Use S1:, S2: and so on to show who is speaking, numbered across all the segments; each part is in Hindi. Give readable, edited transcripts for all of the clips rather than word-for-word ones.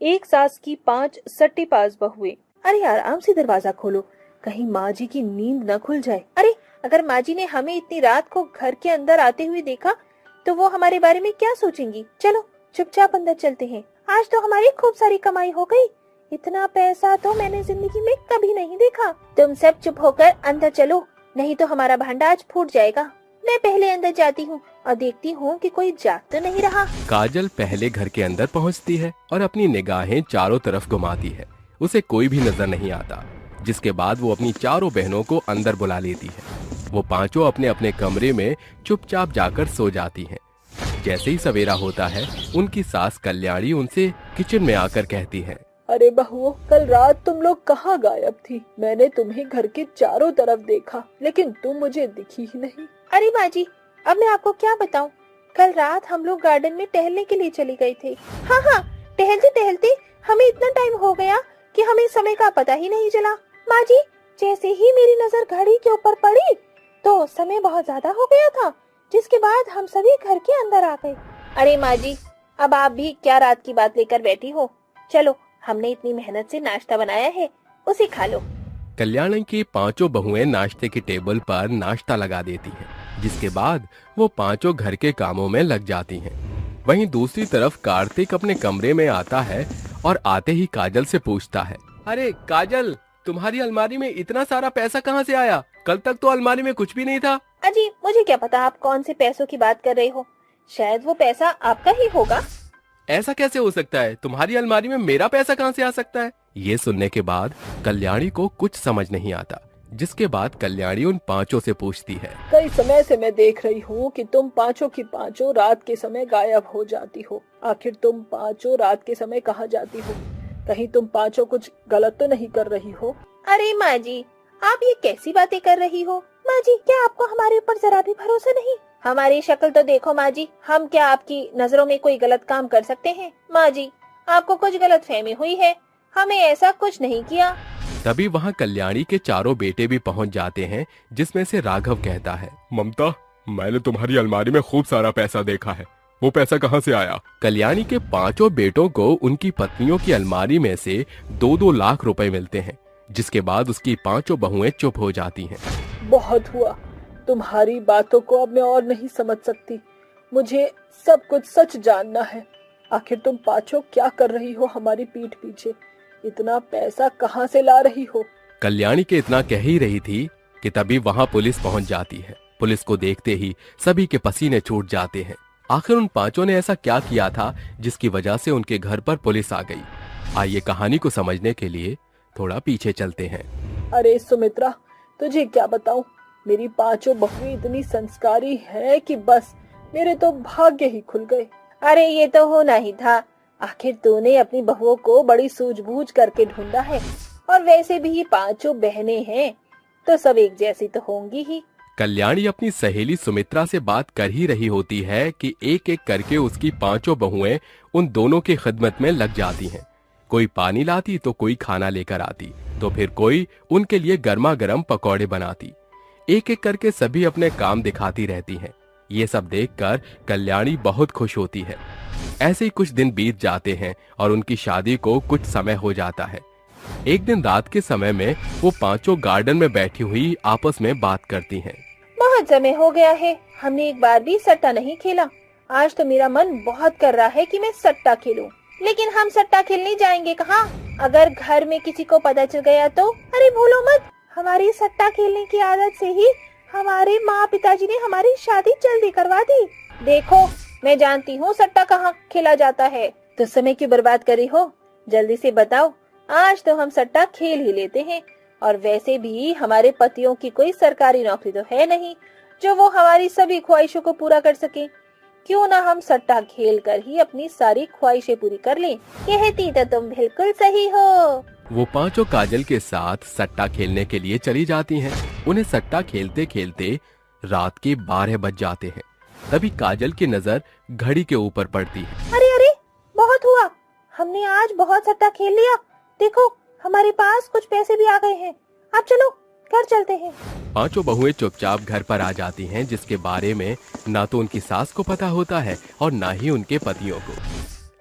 S1: एक सास की 5 सट्टेबाज बहुएं। अरे आराम से दरवाजा खोलो, कहीं माँ जी की नींद न खुल जाए। अरे अगर माँ जी ने हमें इतनी रात को घर के अंदर आते हुए देखा तो वो हमारे बारे में क्या सोचेंगी। चलो चुपचाप अंदर चलते हैं। आज तो हमारी खूब सारी कमाई हो गई। इतना पैसा तो मैंने जिंदगी में कभी नहीं देखा। तुम सब चुप होकर अंदर चलो, नहीं तो हमारा भांडा आज फूट जाएगा। मैं पहले अंदर जाती हूँ और देखती हूँ कि कोई जाग तो नहीं रहा।
S2: काजल पहले घर के अंदर पहुंचती है और अपनी निगाहें चारों तरफ घुमाती है। उसे कोई भी नजर नहीं आता, जिसके बाद वो अपनी चारों बहनों को अंदर बुला लेती है। वो पांचों अपने अपने कमरे में चुपचाप जाकर सो जाती हैं। जैसे ही सवेरा होता है, उनकी सास कल्याणी उनसे किचन में आकर कहती है,
S1: अरे बहुओं, कल रात तुम लोग कहाँ गायब थी? मैंने तुम्हें घर के चारों तरफ देखा, लेकिन तुम मुझे दिखी ही नहीं। अरे माँ जी, अब मैं आपको क्या बताऊं? कल रात हम लोग गार्डन में टहलने के लिए चले गए थे। हाँ, टहलते टहलते हमें इतना टाइम हो गया कि हमें समय का पता ही नहीं चला। माँ जी, जैसे ही मेरी नजर घड़ी के ऊपर पड़ी तो समय बहुत ज्यादा हो गया था, जिसके बाद हम सभी घर के अंदर आ गए। अरे माँ जी, अब आप भी क्या रात की बात लेकर बैठी हो? चलो, हमने इतनी मेहनत से नाश्ता बनाया है, उसे खा लो।
S2: कल्याणी की पांचों बहुएं नाश्ते की टेबल पर नाश्ता लगा देती हैं, जिसके बाद वो पांचों घर के कामों में लग जाती हैं। वहीं दूसरी तरफ कार्तिक अपने कमरे में आता है और आते ही काजल से पूछता है, अरे काजल, तुम्हारी अलमारी में इतना सारा पैसा कहाँ से आया? कल तक तो अलमारी में कुछ भी नहीं था।
S1: अजी, मुझे क्या पता आप कौन से पैसों की बात कर रहे हो। शायद वो पैसा आपका ही होगा।
S2: ऐसा कैसे हो सकता है? तुम्हारी अलमारी में मेरा पैसा कहाँ से आ सकता है? ये सुनने के बाद कल्याणी को कुछ समझ नहीं आता, जिसके बाद कल्याणी उन पांचों से पूछती है,
S1: कई समय से मैं देख रही हूँ कि तुम पांचों की पांचों रात के समय गायब हो जाती हो। आखिर तुम पांचों रात के समय कहाँ जाती हो? कहीं तुम पांचों कुछ गलत तो नहीं कर रही हो? अरे माँ जी, आप ये कैसी बातें कर रही हो? माँ जी, क्या आपको हमारे ऊपर जरा भी भरोसा नहीं? हमारी शक्ल तो देखो माँ जी, हम क्या आपकी नजरों में कोई गलत काम कर सकते हैं? माँ जी, आपको कुछ गलत फहमी हुई है, हमें ऐसा कुछ नहीं किया।
S2: तभी वहाँ कल्याणी के चारों बेटे भी पहुँच जाते हैं, जिसमें से राघव कहता है, ममता, मैंने तुम्हारी अलमारी में खूब सारा पैसा देखा है, वो पैसा कहाँ से आया? कल्याणी के पांचों बेटों को उनकी पत्नियों की अलमारी में से 2-2 लाख रुपए मिलते हैं, जिसके बाद उसकी पांचों बहुएं चुप हो जाती हैं।
S1: बहुत हुआ, तुम्हारी बातों को अब मैं और नहीं समझ सकती। मुझे सब कुछ सच जानना है। आखिर तुम पांचों क्या कर रही हो हमारी पीठ पीछे? इतना पैसा कहाँ से ला रही हो?
S2: कल्याणी के इतना कह ही रही थी कि तभी वहां पुलिस पहुंच जाती है। पुलिस को देखते ही सभी के पसीने छूट जाते हैं। आखिर उन पांचों ने ऐसा क्या किया था जिसकी वजह से उनके घर पर पुलिस आ गई? आइए कहानी को समझने के लिए थोड़ा पीछे चलते हैं।
S1: अरे सुमित्रा, तुझे क्या बताऊं, मेरी पांचों बहुएं इतनी संस्कारी है कि बस मेरे तो भाग्य ही खुल गए। अरे ये तो होना ही था। आखिर तूने अपनी बहुओं को बड़ी सूझबूझ करके ढूंढा है, और वैसे भी पांचों बहनें हैं तो सब एक जैसी तो होंगी ही।
S2: कल्याणी अपनी सहेली सुमित्रा से बात कर ही रही होती है कि एक एक करके उसकी पांचों बहुएं उन दोनों की खिदमत में लग जाती हैं। कोई पानी लाती तो कोई खाना लेकर आती, तो फिर कोई उनके लिए गर्मा गर्म पकौड़े बनाती। एक एक करके सभी अपने काम दिखाती रहती हैं। ये सब देखकर कल्याणी बहुत खुश होती है। ऐसे ही कुछ दिन बीत जाते हैं और उनकी शादी को कुछ समय हो जाता है। एक दिन रात के समय में वो पांचों गार्डन में बैठी हुई आपस में बात करती हैं।
S1: बहुत समय हो गया है, हमने एक बार भी सट्टा नहीं खेला। आज तो मेरा मन बहुत कर रहा है कि मैं सट्टा खेलूं, लेकिन हम सट्टा खेलने जाएंगे कहाँ? अगर घर में किसी को पता चल गया तो? अरे भूलो मत, हमारी सट्टा खेलने की आदत से ही हमारे माँ पिताजी ने हमारी शादी जल्दी करवा दी। देखो, मैं जानती हूँ सट्टा कहाँ खेला जाता है। तो समय क्यों बर्बाद करी हो? जल्दी से बताओ, आज तो हम सट्टा खेल ही लेते हैं। और वैसे भी हमारे पतियों की कोई सरकारी नौकरी तो है नहीं जो वो हमारी सभी ख्वाहिशों को पूरा कर सके। क्यों ना हम सट्टा खेल कर ही अपनी सारी ख्वाहिशें पूरी कर लें। कहती तो तुम बिल्कुल सही हो।
S2: वो पांचों काजल के साथ सट्टा खेलने के लिए चली जाती हैं। उन्हें सट्टा खेलते खेलते रात के 12 बज जाते हैं। तभी काजल की नजर घड़ी के ऊपर पड़ती है।
S1: अरे अरे, बहुत हुआ, हमने आज बहुत सट्टा खेल लिया। देखो, हमारे पास कुछ पैसे भी आ गए हैं। अब चलो घर चलते हैं।
S2: पांचों बहुएं चुपचाप घर पर आ जाती हैं, जिसके बारे में ना तो उनकी सास को पता होता है और ना ही उनके पतियों को।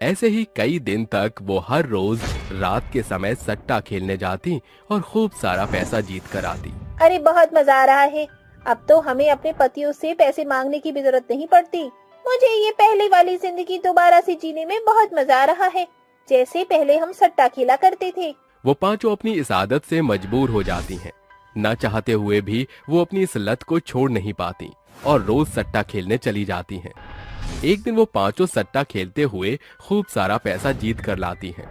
S2: ऐसे ही कई दिन तक वो हर रोज रात के समय सट्टा खेलने जाती और खूब सारा पैसा जीत कर आती।
S1: अरे बहुत मजा आ रहा है। अब तो हमें अपने पतियों से पैसे मांगने की भी जरूरत नहीं पड़ती। मुझे ये पहले वाली जिंदगी दोबारा से जीने में बहुत मजा आ रहा है, जैसे पहले हम सट्टा खेला करते थे।
S2: वो पांचों अपनी इस आदत से मजबूर हो जाती हैं। न चाहते हुए भी वो अपनी इस लत को छोड़ नहीं पाती और रोज सट्टा खेलने चली जाती हैं। एक दिन वो पांचों सट्टा खेलते हुए खूब सारा पैसा जीत कर लाती हैं।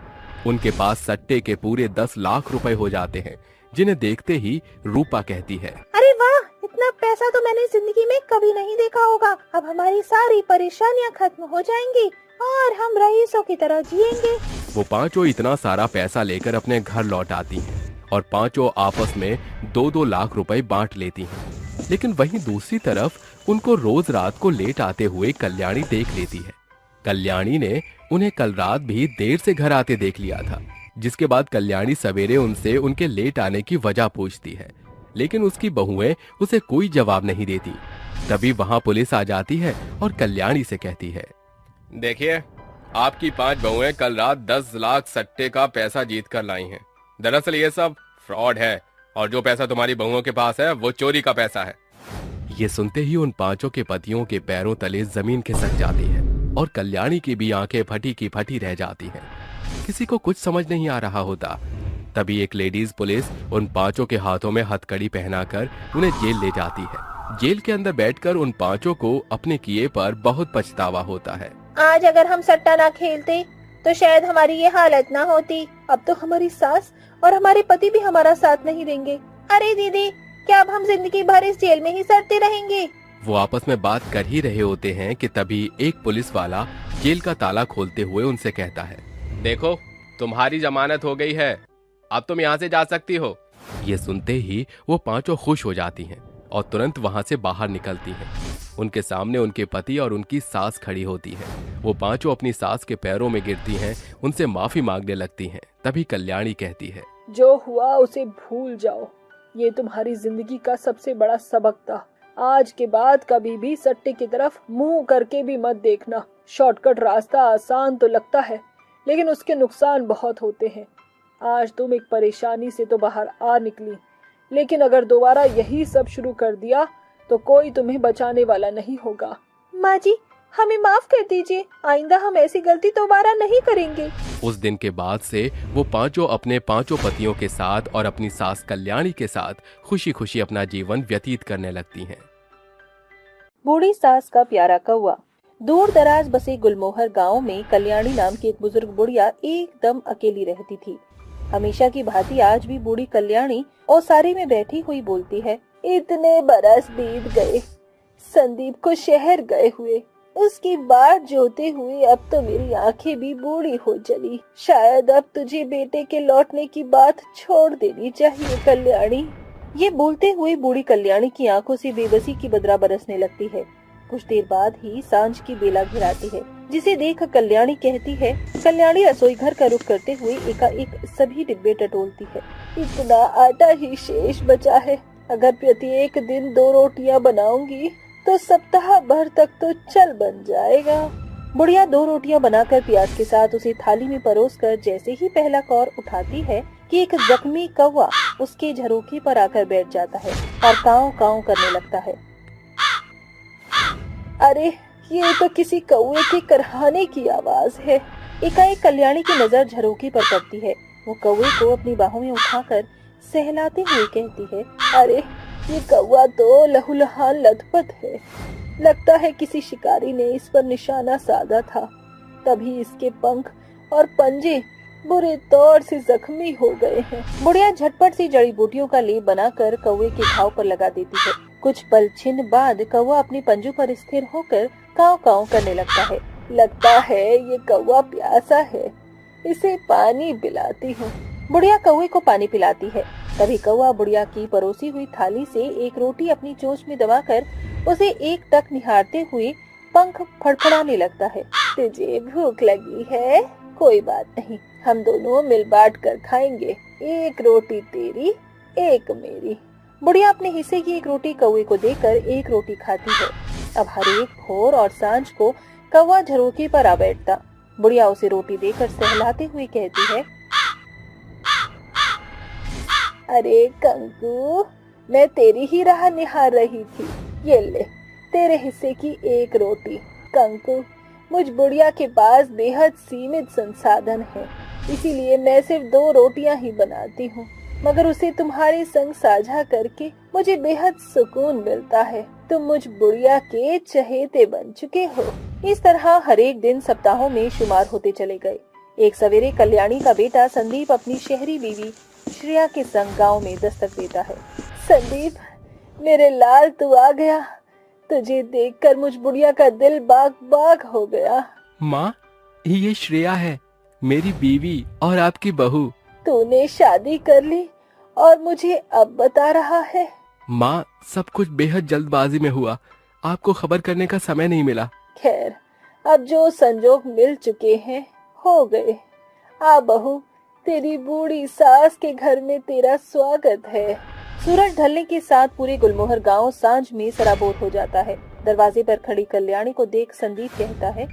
S2: उनके पास सट्टे के पूरे 10 लाख रुपए हो जाते हैं, जिन्हें देखते ही रूपा कहती है,
S1: अरे वाह, इतना पैसा तो मैंने जिंदगी में कभी नहीं देखा होगा। अब हमारी सारी परेशानियां खत्म हो जाएंगी और हम रईसों की तरह जिएंगे।
S2: वो पांचों इतना सारा पैसा लेकर अपने घर लौट आती हैं और पांचों आपस में 2-2 लाख रुपए बांट लेती हैं। लेकिन वहीं दूसरी तरफ उनको रोज रात को लेट आते हुए कल्याणी देख लेती है। कल्याणी ने उन्हें कल रात भी देर से घर आते देख लिया था, जिसके बाद कल्याणी सवेरे उनसे उनके लेट आने की वजह पूछती है, लेकिन उसकी बहुएं उसे कोई जवाब नहीं देती। तभी वहां पुलिस आ जाती है और कल्याणी से कहती है, देखिए, आपकी 5 बहुएं कल रात 10 लाख सट्टे का पैसा जीत कर लाई हैं। दरअसल ये सब फ्रॉड है और जो पैसा तुम्हारी बहुओं के पास है वो चोरी का पैसा है। ये सुनते ही उन पांचों के पतियों के पैरों तले जमीन खिसक जाती है और कल्याणी की भी आंखें फटी की फटी रह जाती हैं। किसी को कुछ समझ नहीं आ रहा होता। तभी एक लेडीज पुलिस उन पांचों के हाथों में हथकड़ी पहनाकर उन्हें जेल ले जाती है। जेल के अंदर बैठकर उन पांचों को अपने किए पर बहुत पछतावा होता है।
S1: आज अगर हम सट्टा ना खेलते तो शायद हमारी ये हालत ना होती। अब तो हमारी सास और हमारे पति भी हमारा साथ नहीं देंगे। अरे दीदी, क्या अब हम जिंदगी भर इस जेल में ही सड़ते रहेंगे?
S2: वो आपस में बात कर ही रहे होते हैं कि तभी एक पुलिस वाला जेल का ताला खोलते हुए उनसे कहता है, देखो, तुम्हारी जमानत हो गई है, अब तुम यहाँ से जा सकती हो। ये सुनते ही वो पांचों खुश हो जाती हैं और तुरंत वहां से बाहर निकलती हैं। उनके सामने उनके पति और उनकी सास खड़ी होती है। वो पांचों अपनी सास के पैरों में गिरती हैं, उनसे माफी मांगने लगती हैं। तभी कल्याणी कहती है,
S3: जो हुआ उसे भूल जाओ। ये तुम्हारी जिंदगी का सबसे बड़ा सबक था। आज के बाद कभी भी सट्टे की तरफ मुंह करके भी मत देखना। शॉर्टकट रास्ता आसान तो लगता है, लेकिन उसके नुकसान बहुत होते हैं। आज तुम एक परेशानी से तो बाहर आ निकली, लेकिन अगर दोबारा यही सब शुरू कर दिया तो कोई तुम्हें बचाने वाला नहीं होगा।
S1: माँ जी, हमें माफ कर दीजिए, आइंदा हम ऐसी गलती दोबारा नहीं करेंगे।
S2: उस दिन के बाद से वो पांचों अपने पांचों पतियों के साथ और अपनी सास कल्याणी के साथ खुशी खुशी अपना जीवन व्यतीत करने लगती हैं।
S1: बूढ़ी सास का प्यारा कौवा। दूर दराज बसे गुलमोहर गांव में कल्याणी नाम की एक बुजुर्ग बुढ़िया एकदम अकेली रहती थी। हमेशा की भांति आज भी बूढ़ी कल्याणी ओसारे में बैठी हुई बोलती है, इतने बरस बीत गए संदीप को शहर गए हुए, उसकी बाट जोते हुए अब तो मेरी आंखें भी बूढ़ी हो चली। शायद अब तुझे बेटे के लौटने की बात छोड़ देनी चाहिए कल्याणी। ये बोलते हुए बूढ़ी कल्याणी की आंखों से बेबसी की बदरा बरसने लगती है। कुछ देर बाद ही सांझ की बेला घिराती है, जिसे देख कल्याणी कहती है। कल्याणी रसोई घर का रुख करते हुए एकाएक सभी डिब्बे टटोलती है। इतना आटा ही शेष बचा है, अगर प्रत्येक दिन 2 रोटियां बनाऊंगी तो सप्ताह भर तक तो चल बन जाएगा। बुढ़िया 2 रोटियां बनाकर प्याज के साथ उसे थाली में परोसकर जैसे ही पहला कौर उठाती है कि एक जख्मी कौवा उसके झरोखे पर आकर बैठ जाता है और काव काव करने लगता है। अरे, ये तो किसी कौवे के करहाने की आवाज है। एकाएक कल्याणी की नजर झरोखे पर पड़ती है। वो कौवे को अपनी बाहों में उठाकर सहलाते हुए कहती है, अरे, ये कौवा तो लहूलुहान लथपथ है। लगता है किसी शिकारी ने इस पर निशाना साधा था, तभी इसके पंख और पंजे बुरे तौर से जख्मी हो गए हैं। बुढ़िया झटपट सी जड़ी बूटियों का लेप बनाकर कौवे के घाव पर लगा देती है। कुछ पल छिन बाद कौवा अपने पंजों पर स्थिर होकर काव काव करने लगता है। लगता है ये कौवा प्यासा है, इसे पानी पिलाती हूँ। बुढ़िया कौवे को पानी पिलाती है। तभी कौवा बुढ़िया की परोसी हुई थाली से एक रोटी अपनी चोंच में दबाकर उसे एक टक निहारते हुए पंख फड़फड़ाने लगता है। तुझे भूख लगी है? कोई बात नहीं, हम दोनों मिल बांट कर खाएंगे। एक रोटी तेरी, एक मेरी। बुढ़िया अपने हिस्से की एक रोटी कौवे को देकर एक रोटी खाती है। अब हर एक भोर और सांझ को कौवा झरोखे पर आ बैठता। बुढ़िया उसे रोटी देकर सहलाते हुए कहती है, अरे कंकु, मैं तेरी ही राह निहार रही थी। ये ले, तेरे हिस्से की एक रोटी। कंकु, मुझ बुढ़िया के पास बेहद सीमित संसाधन है, इसीलिए मैं सिर्फ 2 रोटियां ही बनाती हूँ, मगर उसे तुम्हारे संग साझा करके मुझे बेहद सुकून मिलता है। तुम मुझ बुढ़िया के चहेते बन चुके हो। इस तरह हर एक दिन सप्ताहों में शुमार होते चले गए। एक सवेरे कल्याणी का बेटा संदीप अपनी शहरी बीवी श्रेया के संग गांव में दस्तक देता है। संदीप, मेरे लाल, तू आ गया। तुझे देखकर मुझ बुढ़िया का दिल बाग बाग हो गया।
S2: माँ, ये श्रेया है, मेरी बीवी और आपकी बहू।
S1: तूने शादी कर ली और मुझे अब बता रहा है?
S2: माँ, सब कुछ बेहद जल्दबाजी में हुआ, आपको खबर करने का समय नहीं मिला।
S1: खैर, अब जो संजोग मिल चुके हैं हो गए। आ बहू, तेरी बूढ़ी सास के घर में तेरा स्वागत है। सूरज ढलने के साथ पूरे गुलमोहर गांव सांझ में सराबोर हो जाता है। दरवाजे पर खड़ी कल्याणी को देख संदीप कहता है,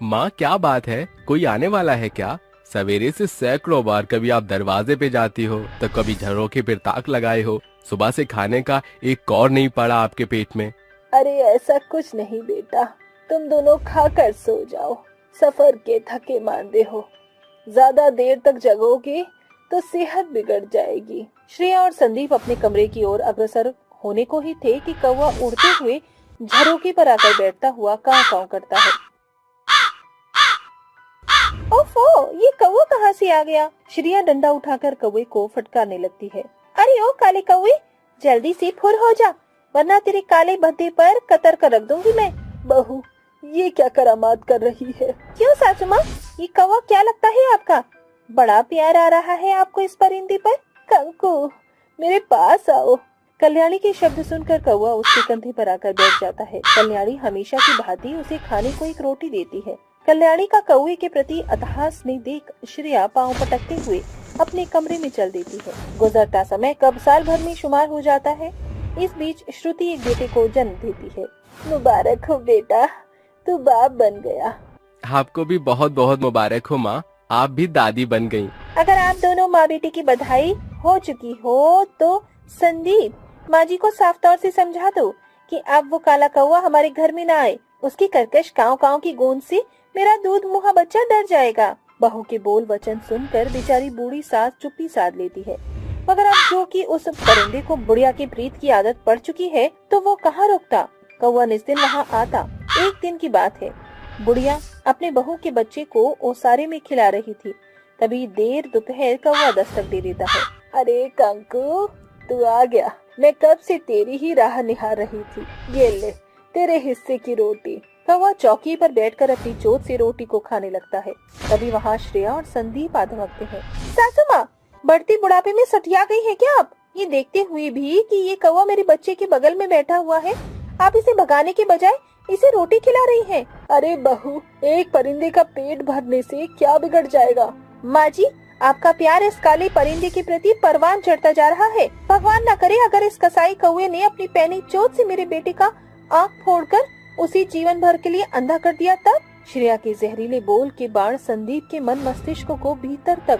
S2: माँ, क्या बात है, कोई आने वाला है क्या? सवेरे से सैकड़ों बार कभी आप दरवाजे पे जाती हो तो कभी झरोखे पर ताक लगाए हो। सुबह से खाने का एक कौर नहीं पड़ा आपके पेट में।
S1: अरे ऐसा कुछ नहीं बेटा, तुम दोनों खाकर सो जाओ। सफर के थके मांदे हो, ज्यादा देर तक जगोगे तो सेहत बिगड़ जाएगी। श्रेया और संदीप अपने कमरे की ओर अग्रसर होने को ही थे कि कौवा उड़ते हुए झरोखे पर आकर बैठता हुआ काव काव करता है। ओफो, ये कौवा कहाँ से आ गया? श्रेया डंडा उठाकर कौवे को फटकारने लगती है। अरे ओ काले कौवे, जल्दी से फुर हो जा, वरना तेरे काले भद्दे पर कतर कर रख दूंगी मैं।
S3: बहू, ये क्या करामात कर रही है?
S1: क्यों सासू माँ, ये कौवा क्या लगता है आपका? बड़ा प्यार आ रहा है आपको इस परिंदे पर।
S3: कंकु, मेरे पास आओ।
S1: कल्याणी के शब्द सुनकर कौवा उसके कंधे पर आकर बैठ जाता है। कल्याणी हमेशा की भांति उसे खाने को एक रोटी देती है। कल्याणी का कौवे के प्रति अथाह स्नेह देख श्रेया पांव पटकते हुए अपने कमरे में चल देती है। गुजरता समय कब साल भर में शुमार हो जाता है। इस बीच श्रुति एक बेटे को जन्म देती है।
S3: मुबारक हो बेटा, तू बाप बन गया।
S2: आपको भी बहुत बहुत मुबारक हो माँ, आप भी दादी बन गयी।
S1: अगर आप दोनों माँ बेटी की बधाई हो चुकी हो तो संदीप, माँ जी को साफ तौर से समझा दो कि अब वो काला कौवा हमारे घर में ना आए। उसकी कर्कश काव काव की गूंज से मेरा दूध मुहा बच्चा डर जाएगा। बहू के बोल वचन सुनकर बेचारी बूढ़ी सास चुप्पी साध लेती है, मगर अब जो कि उस परिंदे को बुढ़िया की प्रीत की आदत पड़ चुकी है तो वो कहाँ रुकता। कौवा निस्दिन वहाँ आता। एक दिन की बात है, बुढ़िया अपने बहू के बच्चे को ओसारे में खिला रही थी। तभी देर दोपहर कौवा दस्तक दे देता है।
S3: अरे कंकु, तू आ गया। मैं कब से तेरी ही राह निहार रही थी। ये ले, तेरे हिस्से की रोटी।
S1: कौवा चौकी पर बैठकर अपनी चोट से रोटी को खाने लगता है। तभी वहाँ श्रेया और संदीप आ धमकते हैं। सासू माँ, बढ़ती बुढ़ापे में सठिया गई है क्या आप? ये देखते हुए भी कि ये कौवा मेरे बच्चे के बगल में बैठा हुआ है, आप इसे भगाने के बजाय इसे रोटी खिला रही हैं।
S3: अरे बहू, एक परिंदे का पेट भरने से क्या बिगड़ जाएगा?
S1: माँ जी, आपका प्यार इस काले परिंदे के प्रति परवान चढ़ता जा रहा है। भगवान न करे अगर इस कसाई कौवे ने अपनी पैनी चोट से मेरे बेटे का आँख फोड़कर उसी जीवन भर के लिए अंधा कर दिया तब। श्रेया के जहरीले बोल के बाण संदीप के मन मस्तिष्क को भीतर तक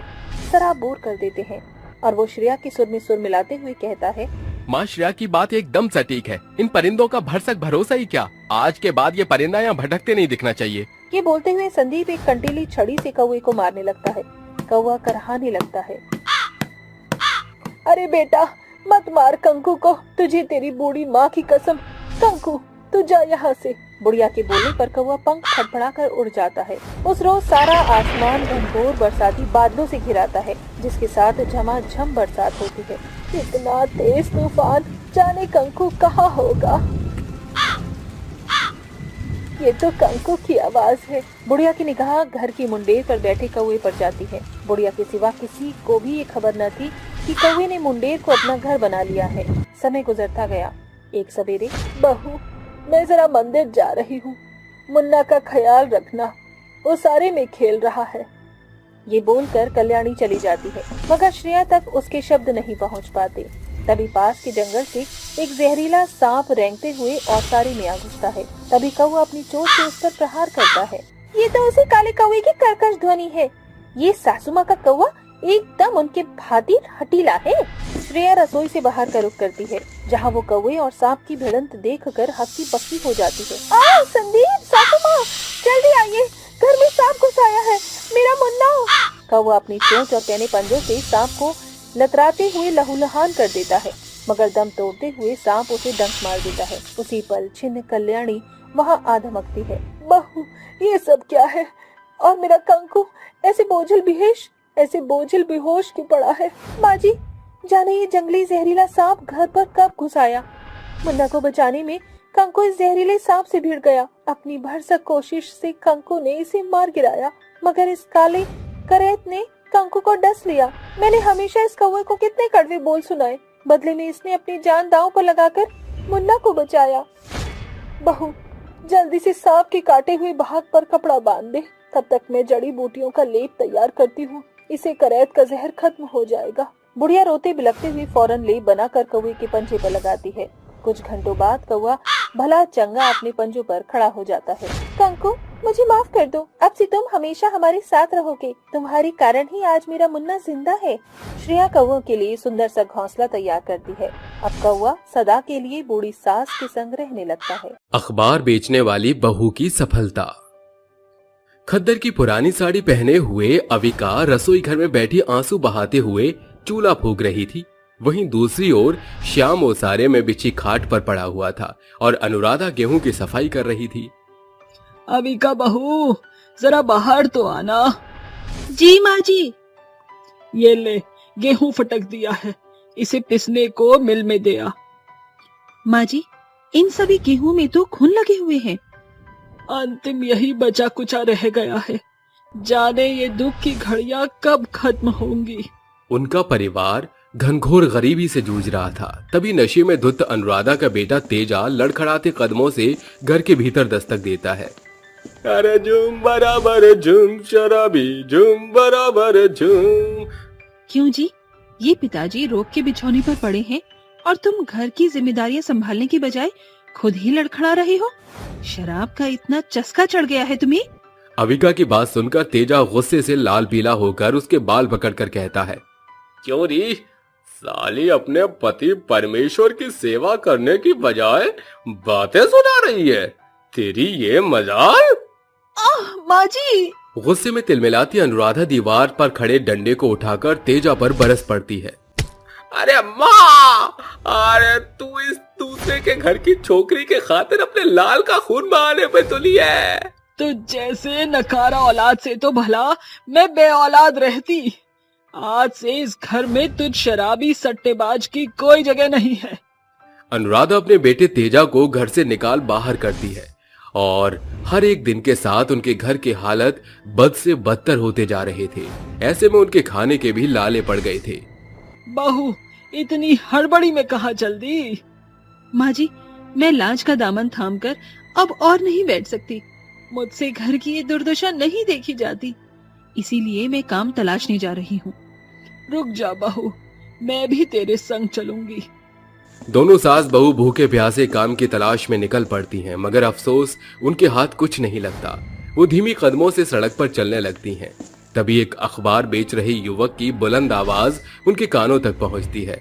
S1: सराबोर कर देते हैं और वो श्रेया के सुर में सुर मिलाते हुए कहता है,
S2: माँ, श्रेया की बात एकदम सटीक है। इन परिंदों का भरसक भरोसा ही क्या। आज के बाद ये परिंदा यहाँ भटकते नहीं दिखना चाहिए।
S1: ये बोलते हुए संदीप एक कंटीली छड़ी से कौवे को मारने लगता है। कौवा करहाने लगता है।
S3: अरे बेटा, मत मार कंकु को, तुझे तेरी बूढ़ी माँ की कसम। कंकु, तू जा यहाँ से।
S1: बुढ़िया के बोलने पर कौवा पंख फड़फड़ाकर उड़ जाता है। उस रोज सारा आसमान घनघोर बरसाती बादलों से घिराता है, जिसके साथ झमाझम बरसात होती है।
S3: इतना तेज तूफान, जाने कंकु कहाँ होगा। ये तो कंकु की आवाज है।
S1: बुढ़िया की निगाह घर की मुंडेर पर बैठे कौवे पर जाती है। बुढ़िया के सिवा किसी को भी ये खबर न थी कि कौवे ने मुंडेर को अपना घर बना लिया है। समय गुजरता गया। एक सवेरे,
S3: बहू, मैं जरा मंदिर जा रही हूँ, मुन्ना का ख्याल रखना, वो सारे में खेल रहा है।
S1: ये बोलकर कल्याणी चली जाती है, मगर श्रेया तक उसके शब्द नहीं पहुँच पाते। तभी पास के जंगल से एक जहरीला सांप रेंगते हुए औसारे में आ घुसता है। तभी कौवा अपनी चोट से उस पर प्रहार करता है। ये तो उसी काले कौवे की कर्कश ध्वनि है। ये सासू माँ का कौवा एकदम उनके भांति हठीला है। श्रेया रसोई से बाहर का रुख करती है, जहाँ वो कौवे और सांप की भिड़ंत देखकर हक्की बक्की हो जाती है। संदीप, सासू माँ, जल्दी आइए, घर में सांप घुस आया है, मेरा मुन्ना। कौवा अपनी चोंच और कहने पंजों से सांप को लतराते हुए लहूलुहान कर देता है, मगर दम तोड़ते हुए सांप उसे डंक मार देता है। उसी पल छिन्न कल्याणी वहाँ आ धमकती है।
S3: बहू, ये सब क्या है? और मेरा कंकु ऐसे बोझल बेहोश क्यों पड़ा है?
S1: माँ जी, जाने ये जंगली जहरीला सांप घर पर कब घुस आया। मुन्ना को बचाने में कंकु इस जहरीले सांप से भिड़ गया। अपनी भरसक कोशिश से कंकु ने इसे मार गिराया, मगर इस काले करेत ने कंकु को डस लिया। मैंने हमेशा इस कौवे को कितने कड़वे बोल सुनाए, बदले में इसने अपनी जान दांव पर लगाकर मुन्ना को बचाया।
S3: बहू, जल्दी से सांप के काटे हुए भाग पर कपड़ा बांध दे, तब तक मैं जड़ी बूटियों का लेप तैयार करती हूँ। इसे करैत का जहर खत्म हो जाएगा।
S1: बुढ़िया रोते बिलखते हुए फौरन लेप बनाकर कौवे के पंजे पर लगाती है। कुछ घंटों बाद कौवा भला चंगा अपने पंजों पर खड़ा हो जाता है। कंकु, मुझे माफ कर दो, अब से तुम हमेशा हमारे साथ रहोगे। तुम्हारे कारण ही आज मेरा मुन्ना जिंदा है। श्रेया कौवों के लिए सुंदर सा घोंसला तैयार करती है। अब कौवा सदा के लिए बूढ़ी सास के संग रहने लगता है।
S2: अखबार बेचने वाली बहू की सफलता। खद्दर की पुरानी साड़ी पहने हुए अविका रसोई घर में बैठी आंसू बहाते हुए चूल्हा फूंक रही थी। वहीं दूसरी ओर श्याम ओसारे में बिछी खाट पर पड़ा हुआ था और अनुराधा गेहूं की सफाई कर रही थी।
S3: अविका बहू, जरा बाहर तो आना।
S1: जी माँ जी।
S3: ये ले, गेहूं फटक दिया है, इसे पिसने को मिल में दे आ।
S1: माँ जी, इन सभी गेहूं में तो खून लगे हुए हैं।
S3: अंतिम यही बचा कुचा रह गया है। जाने ये दुख की घड़ियां कब खत्म होंगी।
S2: उनका परिवार घनघोर गरीबी से जूझ रहा था। तभी नशे में धुत अनुराधा का बेटा तेजा लड़खड़ाते कदमों से घर के भीतर दस्तक देता है। अरे झूम बराबर झूम शराबी, झूम बराबर झूम।
S1: क्यों जी, ये पिताजी रोग के बिछौने पर पड़े हैं और तुम घर की जिम्मेदारियां संभालने की बजाय खुद ही लड़खड़ा रहे हो। शराब का इतना चस्का चढ़ गया है तुम्हें।
S2: अविका की बात सुनकर तेजा गुस्से से लाल पीला होकर उसके बाल पकड़कर कहता है, क्यों री, साली अपने पति परमेश्वर की सेवा करने की बजाय बातें सुना रही है। तेरी ये मजाल।
S3: माँ जी।
S2: गुस्से में तिलमिलाती अनुराधा दीवार पर खड़े डंडे को उठाकर तेजा पर बरस पड़ती है। अरे माँ, अरे तू इस दूसरे के घर की छोकरी के खातिर अपने लाल का खून बहाने पे तुली है।
S3: तो जैसे नकारा औलाद से तो भला मैं बे औलाद रहती। आज से इस घर में तुझ शराबी सट्टेबाज की कोई जगह नहीं है।
S2: अनुराधा अपने बेटे तेजा को घर से निकाल बाहर करती है और हर एक दिन के साथ उनके घर की हालत बद से बदतर होते जा रहे थे। ऐसे में उनके खाने के भी लाले पड़ गए थे।
S3: बहू, इतनी हड़बड़ी में कहाँ चल दी?
S1: माँ जी, मैं लाज का दामन थामकर अब और नहीं बैठ सकती। मुझसे घर की ये दुर्दशा नहीं देखी जाती, इसीलिए मैं काम तलाशने जा रही हूँ।
S3: रुक जा बहू, मैं भी तेरे संग चलूंगी।
S2: दोनों सास बहू भूखे प्यासे काम की तलाश में निकल पड़ती हैं, मगर अफसोस उनके हाथ कुछ नहीं लगता। वो धीमी कदमों से सड़क पर चलने लगती हैं। तभी एक अखबार बेच रहे युवक की बुलंद आवाज उनके कानों तक पहुंचती है।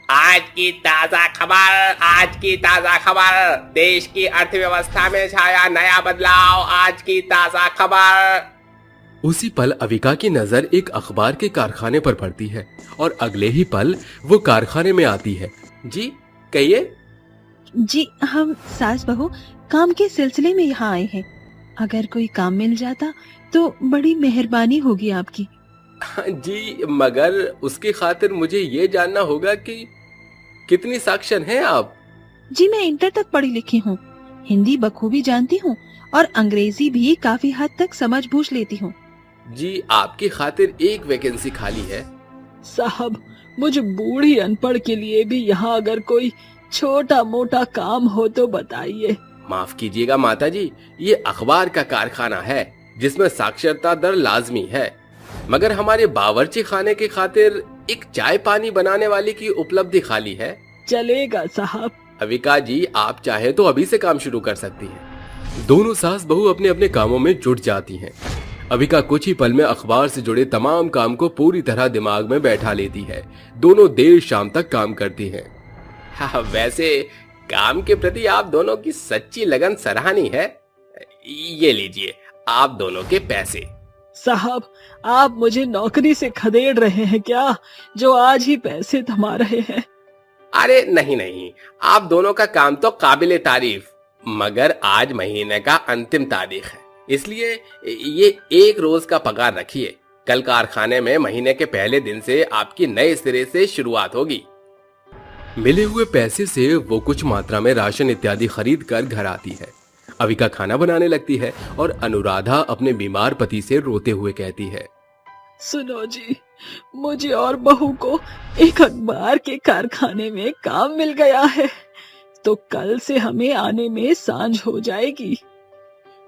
S4: आज की ताजा खबर, आज की ताजा खबर, देश की अर्थव्यवस्था में छाया नया बदलाव। आज की ताजा खबर।
S2: उसी पल अविका की नजर एक अखबार के कारखाने पर पड़ती है और अगले ही पल वो कारखाने में आती है। जी कहिए।
S1: जी, हम सास बहू काम के सिलसिले में यहाँ आए हैं। अगर कोई काम मिल जाता तो बड़ी मेहरबानी होगी आपकी।
S2: जी, मगर उसकी खातिर मुझे ये जानना होगा कि कितनी सक्षम हैं आप?
S1: जी, मैं इंटर तक पढ़ी लिखी हूँ, हिंदी बखूबी जानती हूँ और अंग्रेजी भी काफी हद तक समझ बूझ लेती हूँ।
S2: जी, आपकी खातिर एक वैकेंसी खाली है।
S3: साहब, मुझे बूढ़ी अनपढ़ के लिए भी यहाँ अगर कोई छोटा मोटा काम हो तो बताइए।
S2: माफ कीजिएगा माता जी, ये अखबार का कारखाना है जिसमें साक्षरता दर लाजमी है, मगर हमारे बावर्ची खाने की खातिर एक चाय पानी बनाने वाली की उपलब्धि खाली है।
S3: चलेगा साहब।
S2: अविका जी, आप चाहे तो अभी से काम शुरू कर सकती हैं। दोनों सास बहू अपने अपने कामों में जुट जाती हैं। अविका कुछ ही पल में अखबार से जुड़े तमाम काम को पूरी तरह दिमाग में बैठा लेती है। दोनों देर शाम तक काम करती हैं।
S4: हाँ, वैसे काम के प्रति आप दोनों की सच्ची लगन सराहनीय है। ये लीजिए आप दोनों के पैसे।
S3: साहब, आप मुझे नौकरी से खदेड़ रहे हैं क्या, जो आज ही पैसे थमा रहे हैं?
S4: अरे नहीं नहीं, आप दोनों का काम तो काबिले तारीफ, मगर आज महीने का अंतिम तारीख है, इसलिए ये 1 रोज का पगार रखिए। कल कारखाने में महीने के पहले दिन से आपकी नए सिरे से शुरुआत होगी।
S2: मिले हुए पैसे से वो कुछ मात्रा में राशन इत्यादि खरीद कर घर आती है। अविका खाना बनाने लगती है और अनुराधा अपने बीमार पति से रोते हुए कहती है,
S3: सुनो जी, मुझे और बहू को एक अखबार के कारखाने में काम मिल गया है, तो कल से हमें आने में सांझ हो जाएगी।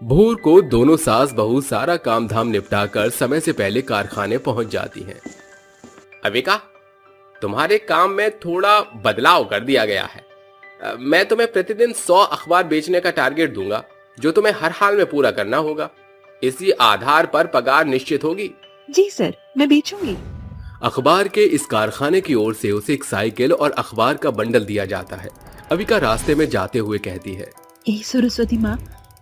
S2: भोर को दोनों सास बहू सारा काम धाम निपटा कर समय से पहले कारखाने पहुंच जाती हैं।
S4: अविका, तुम्हारे काम में थोड़ा बदलाव कर दिया गया है। मैं तुम्हें प्रतिदिन 100 अखबार बेचने का टारगेट दूंगा, जो तुम्हें हर हाल में पूरा करना होगा। इसी आधार पर पगार निश्चित होगी।
S5: जी सर, मैं बेचूंगी।
S2: अखबार के इस कारखाने की ओर से उसे एक साइकिल और अखबार का बंडल दिया जाता है। अविका रास्ते में जाते हुए कहती है,
S5: ए सरस्वती माँ,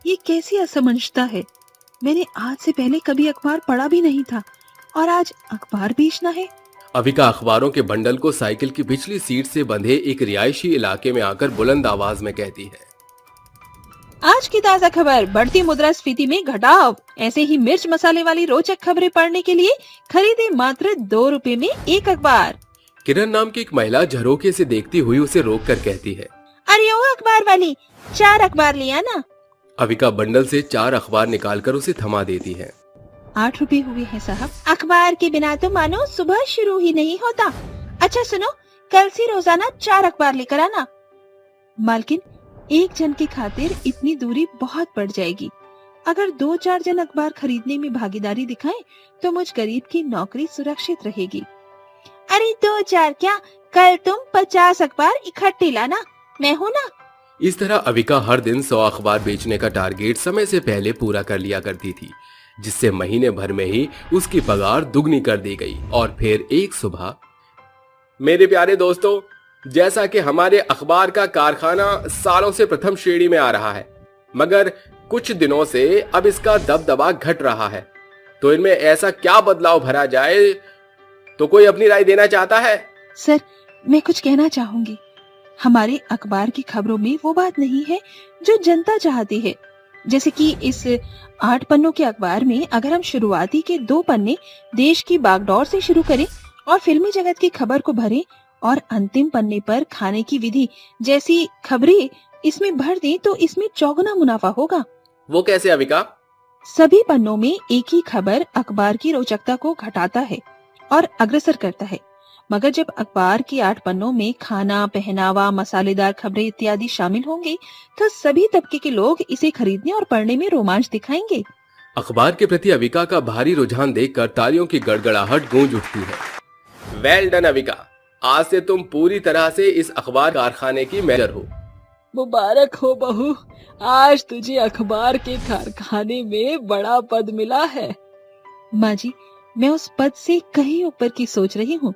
S5: ये कैसी असमंजसता है। मैंने आज से पहले कभी अखबार पढ़ा भी नहीं था और आज अखबार बेचना है।
S2: अविका अखबारों के बंडल को साइकिल की पिछली सीट से बंधे एक रिहायशी इलाके में आकर बुलंद आवाज में कहती है,
S5: आज की ताज़ा खबर, बढ़ती मुद्रास्फीति में घटाव। ऐसे ही मिर्च मसाले वाली रोचक खबरें पढ़ने के लिए खरीदे मात्र 2 रुपए में एक अखबार।
S2: किरण नाम की एक महिला झरोखे से देखती हुई उसे रोक कर कहती है,
S5: अरे ओ अखबार वाली, 4 अखबार लिया ना।
S2: अविका बंडल से 4 अखबार निकालकर उसे थमा देती है।
S5: 8 रुपए हुए हैं साहब। अखबार के बिना तो मानो सुबह शुरू ही नहीं होता। अच्छा सुनो, कल से रोजाना 4 अखबार लेकर आना। मालकिन, एक जन की खातिर इतनी दूरी बहुत बढ़ जाएगी। अगर 2-4 जन अखबार खरीदने में भागीदारी दिखाएं, तो मुझ गरीब की नौकरी सुरक्षित रहेगी। अरे 2-4 क्या, कल तुम 50 अखबार इकट्ठे लाना, मैं हूँ ना।
S2: इस तरह अविका हर दिन 100 अखबार बेचने का टारगेट समय से पहले पूरा कर लिया करती थी, जिससे महीने भर में ही उसकी पगार दुगनी कर दी गई। और फिर एक सुबह,
S4: मेरे प्यारे दोस्तों, जैसा कि हमारे अखबार का कारखाना सालों से प्रथम श्रेणी में आ रहा है, मगर कुछ दिनों से अब इसका दबदबा घट रहा है, तो इनमें ऐसा क्या बदलाव भरा जाए? तो कोई अपनी राय देना चाहता है?
S5: सर, मैं कुछ कहना चाहूंगी। हमारे अखबार की खबरों में वो बात नहीं है जो जनता चाहती है। जैसे कि इस 8 पन्नों के अखबार में अगर हम शुरुआती के 2 पन्ने देश की बागडोर से शुरू करें और फिल्मी जगत की खबर को भरें और अंतिम पन्ने पर खाने की विधि जैसी खबरें इसमें भर दें, तो इसमें चौगुना मुनाफा होगा।
S4: वो कैसे अविका?
S5: सभी पन्नों में एक ही खबर अखबार की रोचकता को घटाता है और अग्रसर करता है, मगर जब अखबार के 8 पन्नों में खाना, पहनावा, मसालेदार खबरें इत्यादि शामिल होंगे, तो सभी तबके के लोग इसे खरीदने और पढ़ने में रोमांच दिखाएंगे।
S2: अखबार के प्रति अविका का भारी रुझान देखकर तालियों की गड़गड़ाहट गूंज उठती है।
S4: वेल डन अविका, आज से तुम पूरी तरह से इस अखबार कारखाने की मैनेजर हो।
S3: मुबारक हो बहू, आज तुझे अखबार के कारखाने में बड़ा पद मिला है।
S5: माँ जी, मैं उस पद से कहीं ऊपर की सोच रही हूँ,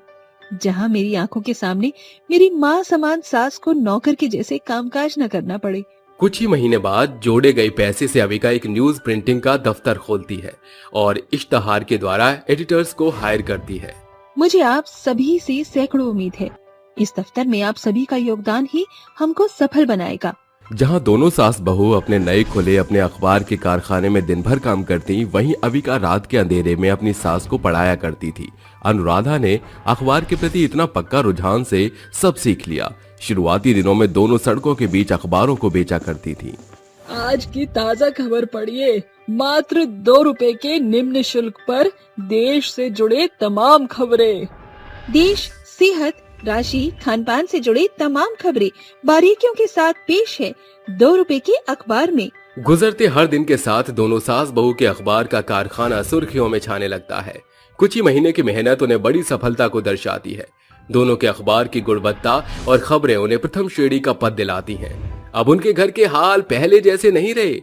S5: जहाँ मेरी आंखों के सामने मेरी माँ समान सास को नौकर के जैसे कामकाज न करना पड़े।
S2: कुछ ही महीने बाद जोड़े गए पैसे से अविका एक न्यूज प्रिंटिंग का दफ्तर खोलती है और इश्तहार के द्वारा एडिटर्स को हायर करती है।
S5: मुझे आप सभी से सैकड़ों उम्मीद है। इस दफ्तर में आप सभी का योगदान ही हमको सफल बनाएगा।
S2: जहां दोनों सास बहू अपने नए खुले अपने अखबार के कारखाने में दिन भर काम करती, वहीं अविका रात के अंधेरे में अपनी सास को पढ़ाया करती थी। अनुराधा ने अखबार के प्रति इतना पक्का रुझान से सब सीख लिया। शुरुआती दिनों में दोनों सड़कों के बीच अखबारों को बेचा करती थी।
S3: आज की ताजा खबर पढ़िए, मात्र 2 रुपए के निम्न शुल्क पर देश से जुड़े तमाम खबरें।
S5: देश, सेहत, राशि, खान पान से जुड़े तमाम खबरें बारीकियों के साथ पेश है 2 रुपए के अखबार में।
S2: गुजरते हर दिन के साथ दोनों सास बहू के अखबार का कारखाना सुर्खियों में छाने लगता है। कुछ ही महीने की मेहनत उन्हें बड़ी सफलता को दर्शाती है। दोनों के अखबार की गुणवत्ता और खबरें उन्हें प्रथम श्रेणी का पद दिलाती हैं। अब उनके घर के हाल पहले जैसे नहीं रहे।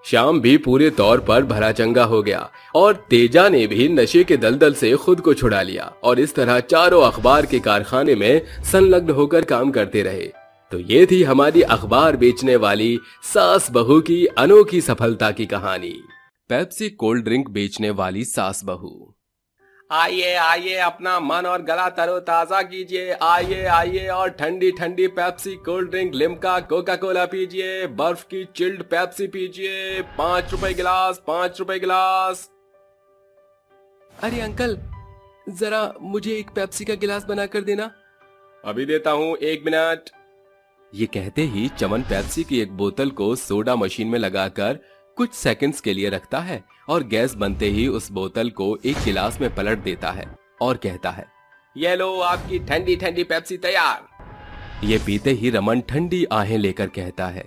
S4: श्याम भी पूरे तौर पर भला चंगा हो गया और तेजा ने भी नशे के दलदल से खुद को छुड़ा लिया और इस तरह चारों अखबार के कारखाने में संलग्न होकर काम करते रहे। तो ये थी हमारी अखबार बेचने वाली सास बहू की अनोखी सफलता की कहानी।
S2: पेप्सी कोल्ड ड्रिंक बेचने वाली सास बहू।
S4: आइए आइए, अपना मन और गला तरोताजा कीजिए। आइए आइए और ठंडी ठंडी Pepsi cold drink, Limca, Coca Cola पीजिए। बर्फ की चिल्ड पेप्सी पीजिए। 5 रुपए गिलास, 5 रुपए गिलास।
S2: अरे अंकल, जरा मुझे एक पेप्सी का गिलास बना कर देना।
S4: अभी देता हूँ, 1 मिनट।
S2: ये कहते ही चमन पेप्सी की एक बोतल को सोडा मशीन में लगाकर कुछ सेकंड्स के लिए रखता है और गैस बनते ही उस बोतल को एक गिलास में पलट देता है और कहता है,
S4: ये लो आपकी ठंडी ठंडी पेप्सी तैयार।
S2: ये पीते ही रमन ठंडी आहें लेकर कहता है,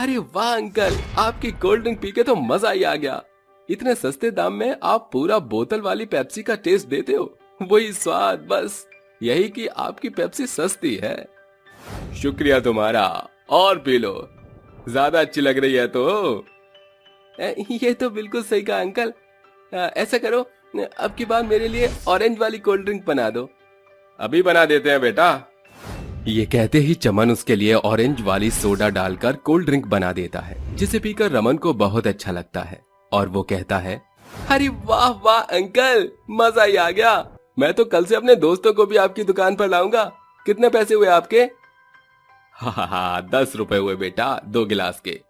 S4: अरे वाह अंकल, आपकी कोल्ड ड्रिंक पी के तो मजा ही आ गया। इतने सस्ते दाम में आप पूरा बोतल वाली पेप्सी का टेस्ट देते हो। वही स्वाद, बस यही कि आपकी पेप्सी सस्ती है। शुक्रिया तुम्हारा, और पी लो, ज्यादा अच्छी लग रही है तो।
S2: ये तो बिल्कुल सही कहा अंकल। ऐसा करो, अब की बार मेरे लिए ऑरेंज वाली कोल्ड ड्रिंक बना दो।
S4: अभी बना देते हैं बेटा।
S2: ये कहते ही चमन उसके लिए ऑरेंज वाली सोडा डालकर कोल्ड ड्रिंक बना देता है, जिसे पीकर रमन को बहुत अच्छा लगता है और वो कहता है,
S4: अरे वाह वाह अंकल, मजा ही आ गया। मैं तो कल से अपने दोस्तों को भी आपकी दुकान पर लाऊंगा। कितने पैसे हुए आपके?
S2: हाँ, 10 रुपए हुए बेटा, 2 गिलास के।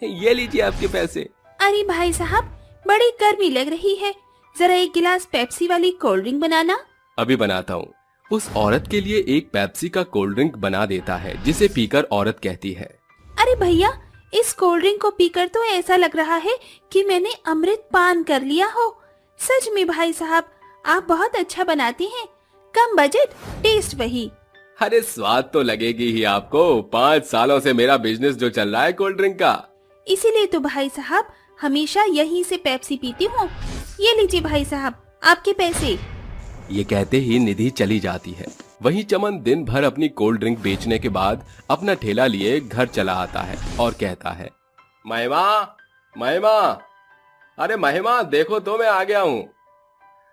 S4: ये लीजिए आपके पैसे।
S5: अरे भाई साहब, बड़ी गर्मी लग रही है, जरा एक गिलास पेप्सी वाली कोल्ड ड्रिंक बनाना।
S2: अभी बनाता हूँ। उस औरत के लिए एक पेप्सी का कोल्ड ड्रिंक बना देता है, जिसे पीकर औरत कहती है,
S5: अरे भैया, इस कोल्ड ड्रिंक को पीकर तो ऐसा लग रहा है कि मैंने अमृत पान कर लिया हो। सच में भाई साहब, आप बहुत अच्छा बनाते हैं। कम बजट, टेस्ट वही।
S4: अरे स्वाद तो लगेगी ही आपको। 5 सालों से मेरा बिजनेस जो चल रहा है कोल्ड ड्रिंक का।
S5: इसीलिए तो भाई साहब हमेशा यहीं से पेप्सी पीती हूँ। ये लीजिए भाई साहब, आपके पैसे।
S2: ये कहते ही निधि चली जाती है। वहीं चमन दिन भर अपनी कोल्ड ड्रिंक बेचने के बाद अपना ठेला लिए घर चला आता है और कहता है,
S4: महिमा, महिमा, अरे महिमा देखो तो मैं आ गया हूँ।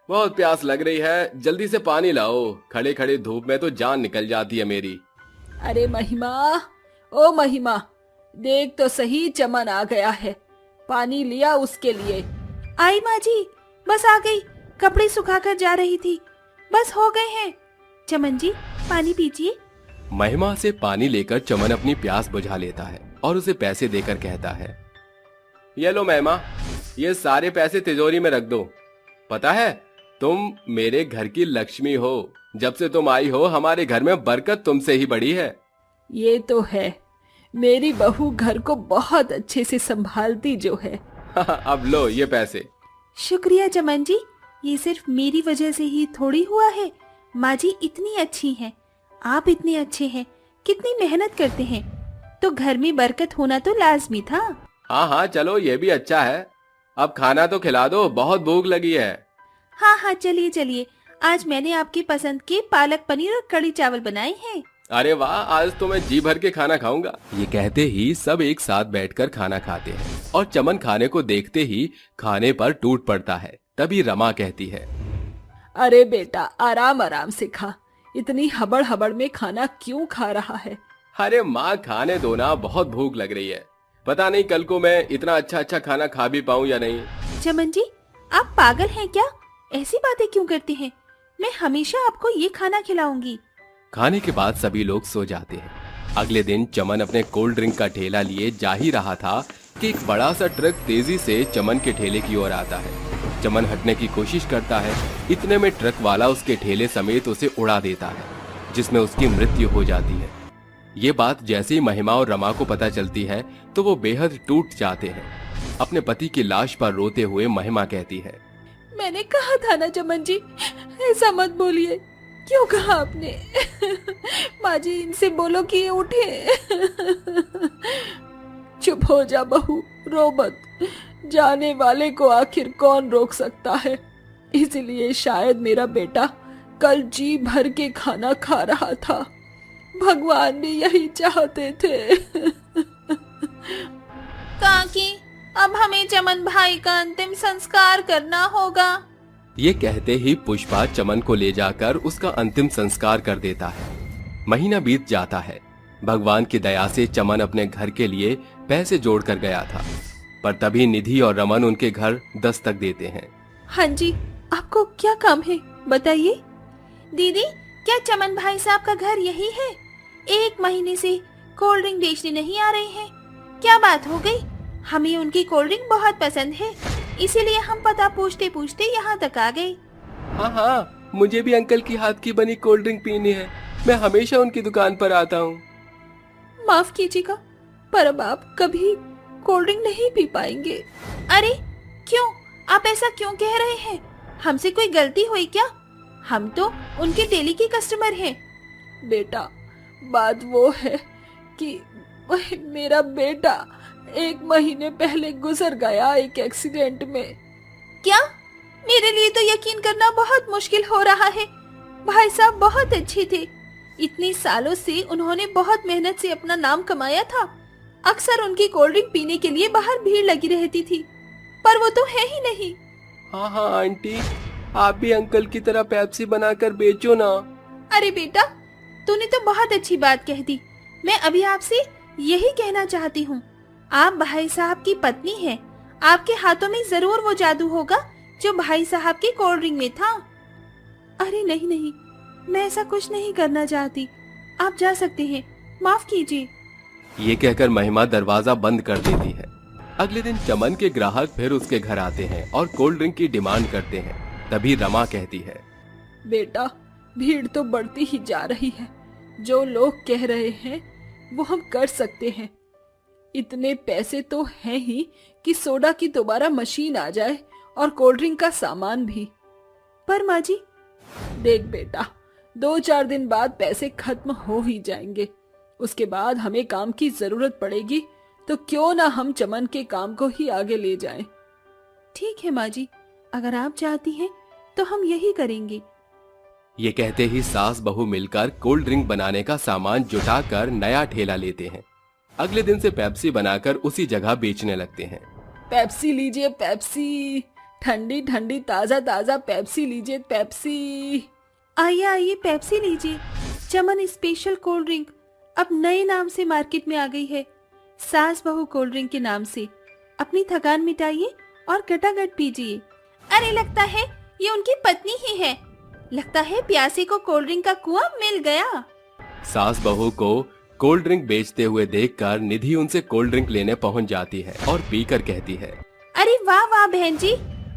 S4: बहुत प्यास लग रही है, जल्दी से पानी लाओ। खड़े खड़े धूप में तो जान निकल जाती है मेरी।
S3: अरे महिमा, ओ महिमा, देख तो सही, चमन आ गया है। पानी लिया उसके लिए।
S5: आई माँ जी, बस आ गई। कपड़े सुखाकर जा रही थी, बस हो गए हैं। चमन जी, पानी पीजिए।
S2: महिमा से पानी लेकर चमन अपनी प्यास बुझा लेता है और उसे पैसे देकर कहता है,
S4: ये लो महिमा, ये सारे पैसे तिजोरी में रख दो। पता है, तुम मेरे घर की लक्ष्मी हो। जब से तुम आई हो हमारे घर में बरकत तुमसे ही बढ़ी है।
S3: ये तो है, मेरी बहू घर को बहुत अच्छे से संभालती जो है।
S4: अब लो ये पैसे।
S5: शुक्रिया चमन जी, ये सिर्फ मेरी वजह से ही थोड़ी हुआ है। माँ जी इतनी अच्छी हैं, आप इतने अच्छे हैं, कितनी मेहनत करते हैं, तो घर में बरकत होना तो लाजमी था।
S4: हाँ हाँ, चलो ये भी अच्छा है। अब खाना तो खिला दो, बहुत भूख लगी है।
S5: हाँ हाँ, चलिए चलिए, आज मैंने आपकी पसंद के पालक पनीर और कड़ी चावल बनाए हैं।
S4: अरे वाह, आज तो मैं जी भर के खाना खाऊंगा।
S2: ये कहते ही सब एक साथ बैठकर खाना खाते हैं और चमन खाने को देखते ही खाने पर टूट पड़ता है। तभी रमा कहती है,
S3: अरे बेटा, आराम आराम से खा, इतनी हबड़ हबड़ में खाना क्यों खा रहा है?
S4: अरे माँ, खाने दो ना, बहुत भूख लग रही है। पता नहीं कल को मैं इतना अच्छा अच्छा खाना खा भी पाऊँ या नहीं।
S5: चमन जी, आप पागल हैं क्या? ऐसी बातें क्यों करते हैं? मैं हमेशा आपको ये खाना खिलाऊंगी।
S2: खाने के बाद सभी लोग सो जाते हैं। अगले दिन चमन अपने कोल्ड ड्रिंक का ठेला लिए जा ही रहा था कि एक बड़ा सा ट्रक तेजी से चमन के ठेले की ओर आता है। चमन हटने की कोशिश करता है, इतने में ट्रक वाला उसके ठेले समेत उसे उड़ा देता है, जिसमें उसकी मृत्यु हो जाती है। ये बात जैसे ही महिमा और रमा को पता चलती है तो वो बेहद टूट जाते हैं। अपने पति की लाश पर रोते हुए महिमा कहती है,
S3: मैंने कहा था ना चमन जी, ऐसा मत बोलिए। क्यों कहा आपने? माँ जी, इनसे बोलो कि ये उठे। चुप हो जा बहू, रो मत। जाने वाले को आखिर कौन रोक सकता है। इसलिए शायद मेरा बेटा कल जी भर के खाना खा रहा था। भगवान भी यही चाहते थे।
S5: काकी,
S1: अब हमें चमन भाई का अंतिम संस्कार करना होगा।
S2: ये कहते ही पुष्पा चमन को ले जाकर उसका अंतिम संस्कार कर देता है। महीना बीत जाता है। भगवान की दया से चमन अपने घर के लिए पैसे जोड़ कर गया था, पर तभी निधि और रमन उनके घर दस्तक देते हैं।
S1: हाँ जी, आपको क्या काम है बताइए। दीदी, क्या चमन भाई साहब का घर यही है? 1 महीने से कोल्ड ड्रिंक बेचने नहीं आ रहे हैं, क्या बात हो गई? हमें उनकी कोल्ड ड्रिंक बहुत पसंद है, इसीलिए हम पता पूछते पूछते यहाँ तक आ गए।
S2: हाँ, मुझे भी अंकल की हाथ की बनी कोल्ड ड्रिंक पीनी है। मैं हमेशा उनकी दुकान पर आता हूँ।
S1: माफ कीजिएगा, पर अब आप कभी कोल्ड ड्रिंक नहीं पी पाएंगे। अरे क्यों, आप ऐसा क्यों कह रहे हैं? हमसे कोई गलती हुई क्या? हम तो उनके डेली के कस्टमर हैं।
S3: बेटा, बात वो है कि मेरा बेटा 1 महीने पहले गुजर गया एक एक्सीडेंट में।
S1: क्या? मेरे लिए तो यकीन करना बहुत मुश्किल हो रहा है। भाई साहब बहुत अच्छे थे, इतने सालों से उन्होंने बहुत मेहनत से अपना नाम कमाया था। अक्सर उनकी कोल्ड ड्रिंक पीने के लिए बाहर भीड़ लगी रहती थी, पर वो तो है ही नहीं।
S2: हाँ आंटी, आप भी अंकल की तरह पेप्सी बनाकर बेचो ना।
S1: अरे बेटा, तूने तो बहुत अच्छी बात कह दी। मैं अभी आपसे यही कहना चाहती हूँ, आप भाई साहब की पत्नी हैं, आपके हाथों में जरूर वो जादू होगा जो भाई साहब की कोल्ड ड्रिंक में था। अरे नहीं नहीं, मैं ऐसा कुछ नहीं करना चाहती, आप जा सकते हैं, माफ कीजिए।
S2: ये कहकर महिमा दरवाजा बंद कर देती है। अगले दिन चमन के ग्राहक फिर उसके घर आते हैं और कोल्ड ड्रिंक की डिमांड करते हैं। तभी रमा कहती है,
S3: बेटा, भीड़ तो बढ़ती ही जा रही है। जो लोग कह रहे हैं वो हम कर सकते हैं। इतने पैसे तो हैं ही कि सोडा की दोबारा मशीन आ जाए और कोल्ड ड्रिंक का सामान भी।
S1: पर माँ जी,
S3: देख बेटा, 2-4 दिन बाद पैसे खत्म हो ही जाएंगे। उसके बाद हमें काम की जरूरत पड़ेगी, तो क्यों ना हम चमन के काम को ही आगे ले जाएं।
S1: ठीक है माँ जी, अगर आप चाहती हैं तो हम यही करेंगे।
S2: ये कहते ही सास बहू मिलकर कोल्ड ड्रिंक बनाने का सामान जुटाकर नया ठेला लेते हैं। अगले दिन से पेप्सी बनाकर उसी जगह बेचने लगते हैं।
S3: पेप्सी लीजिए, पेप्सी, ठंडी ठंडी ताजा ताजा पेप्सी लीजिए, पेप्सी।
S1: आइए आइए, पेप्सी लीजिए। चमन स्पेशल कोल्ड ड्रिंक अब नए नाम से मार्केट में आ गई है, सास बहू कोल्ड ड्रिंक के नाम से। अपनी थकान मिटाइए और गटागट पीजिए। अरे लगता है ये उनकी पत्नी ही है, लगता है प्यासे को कोल्ड ड्रिंक का कुआं मिल गया।
S2: सास बहू को कोल्ड ड्रिंक बेचते हुए देखकर निधि उनसे कोल्ड ड्रिंक लेने पहुंच जाती है और पीकर कहती है,
S1: अरे वाह वाह बहन जी,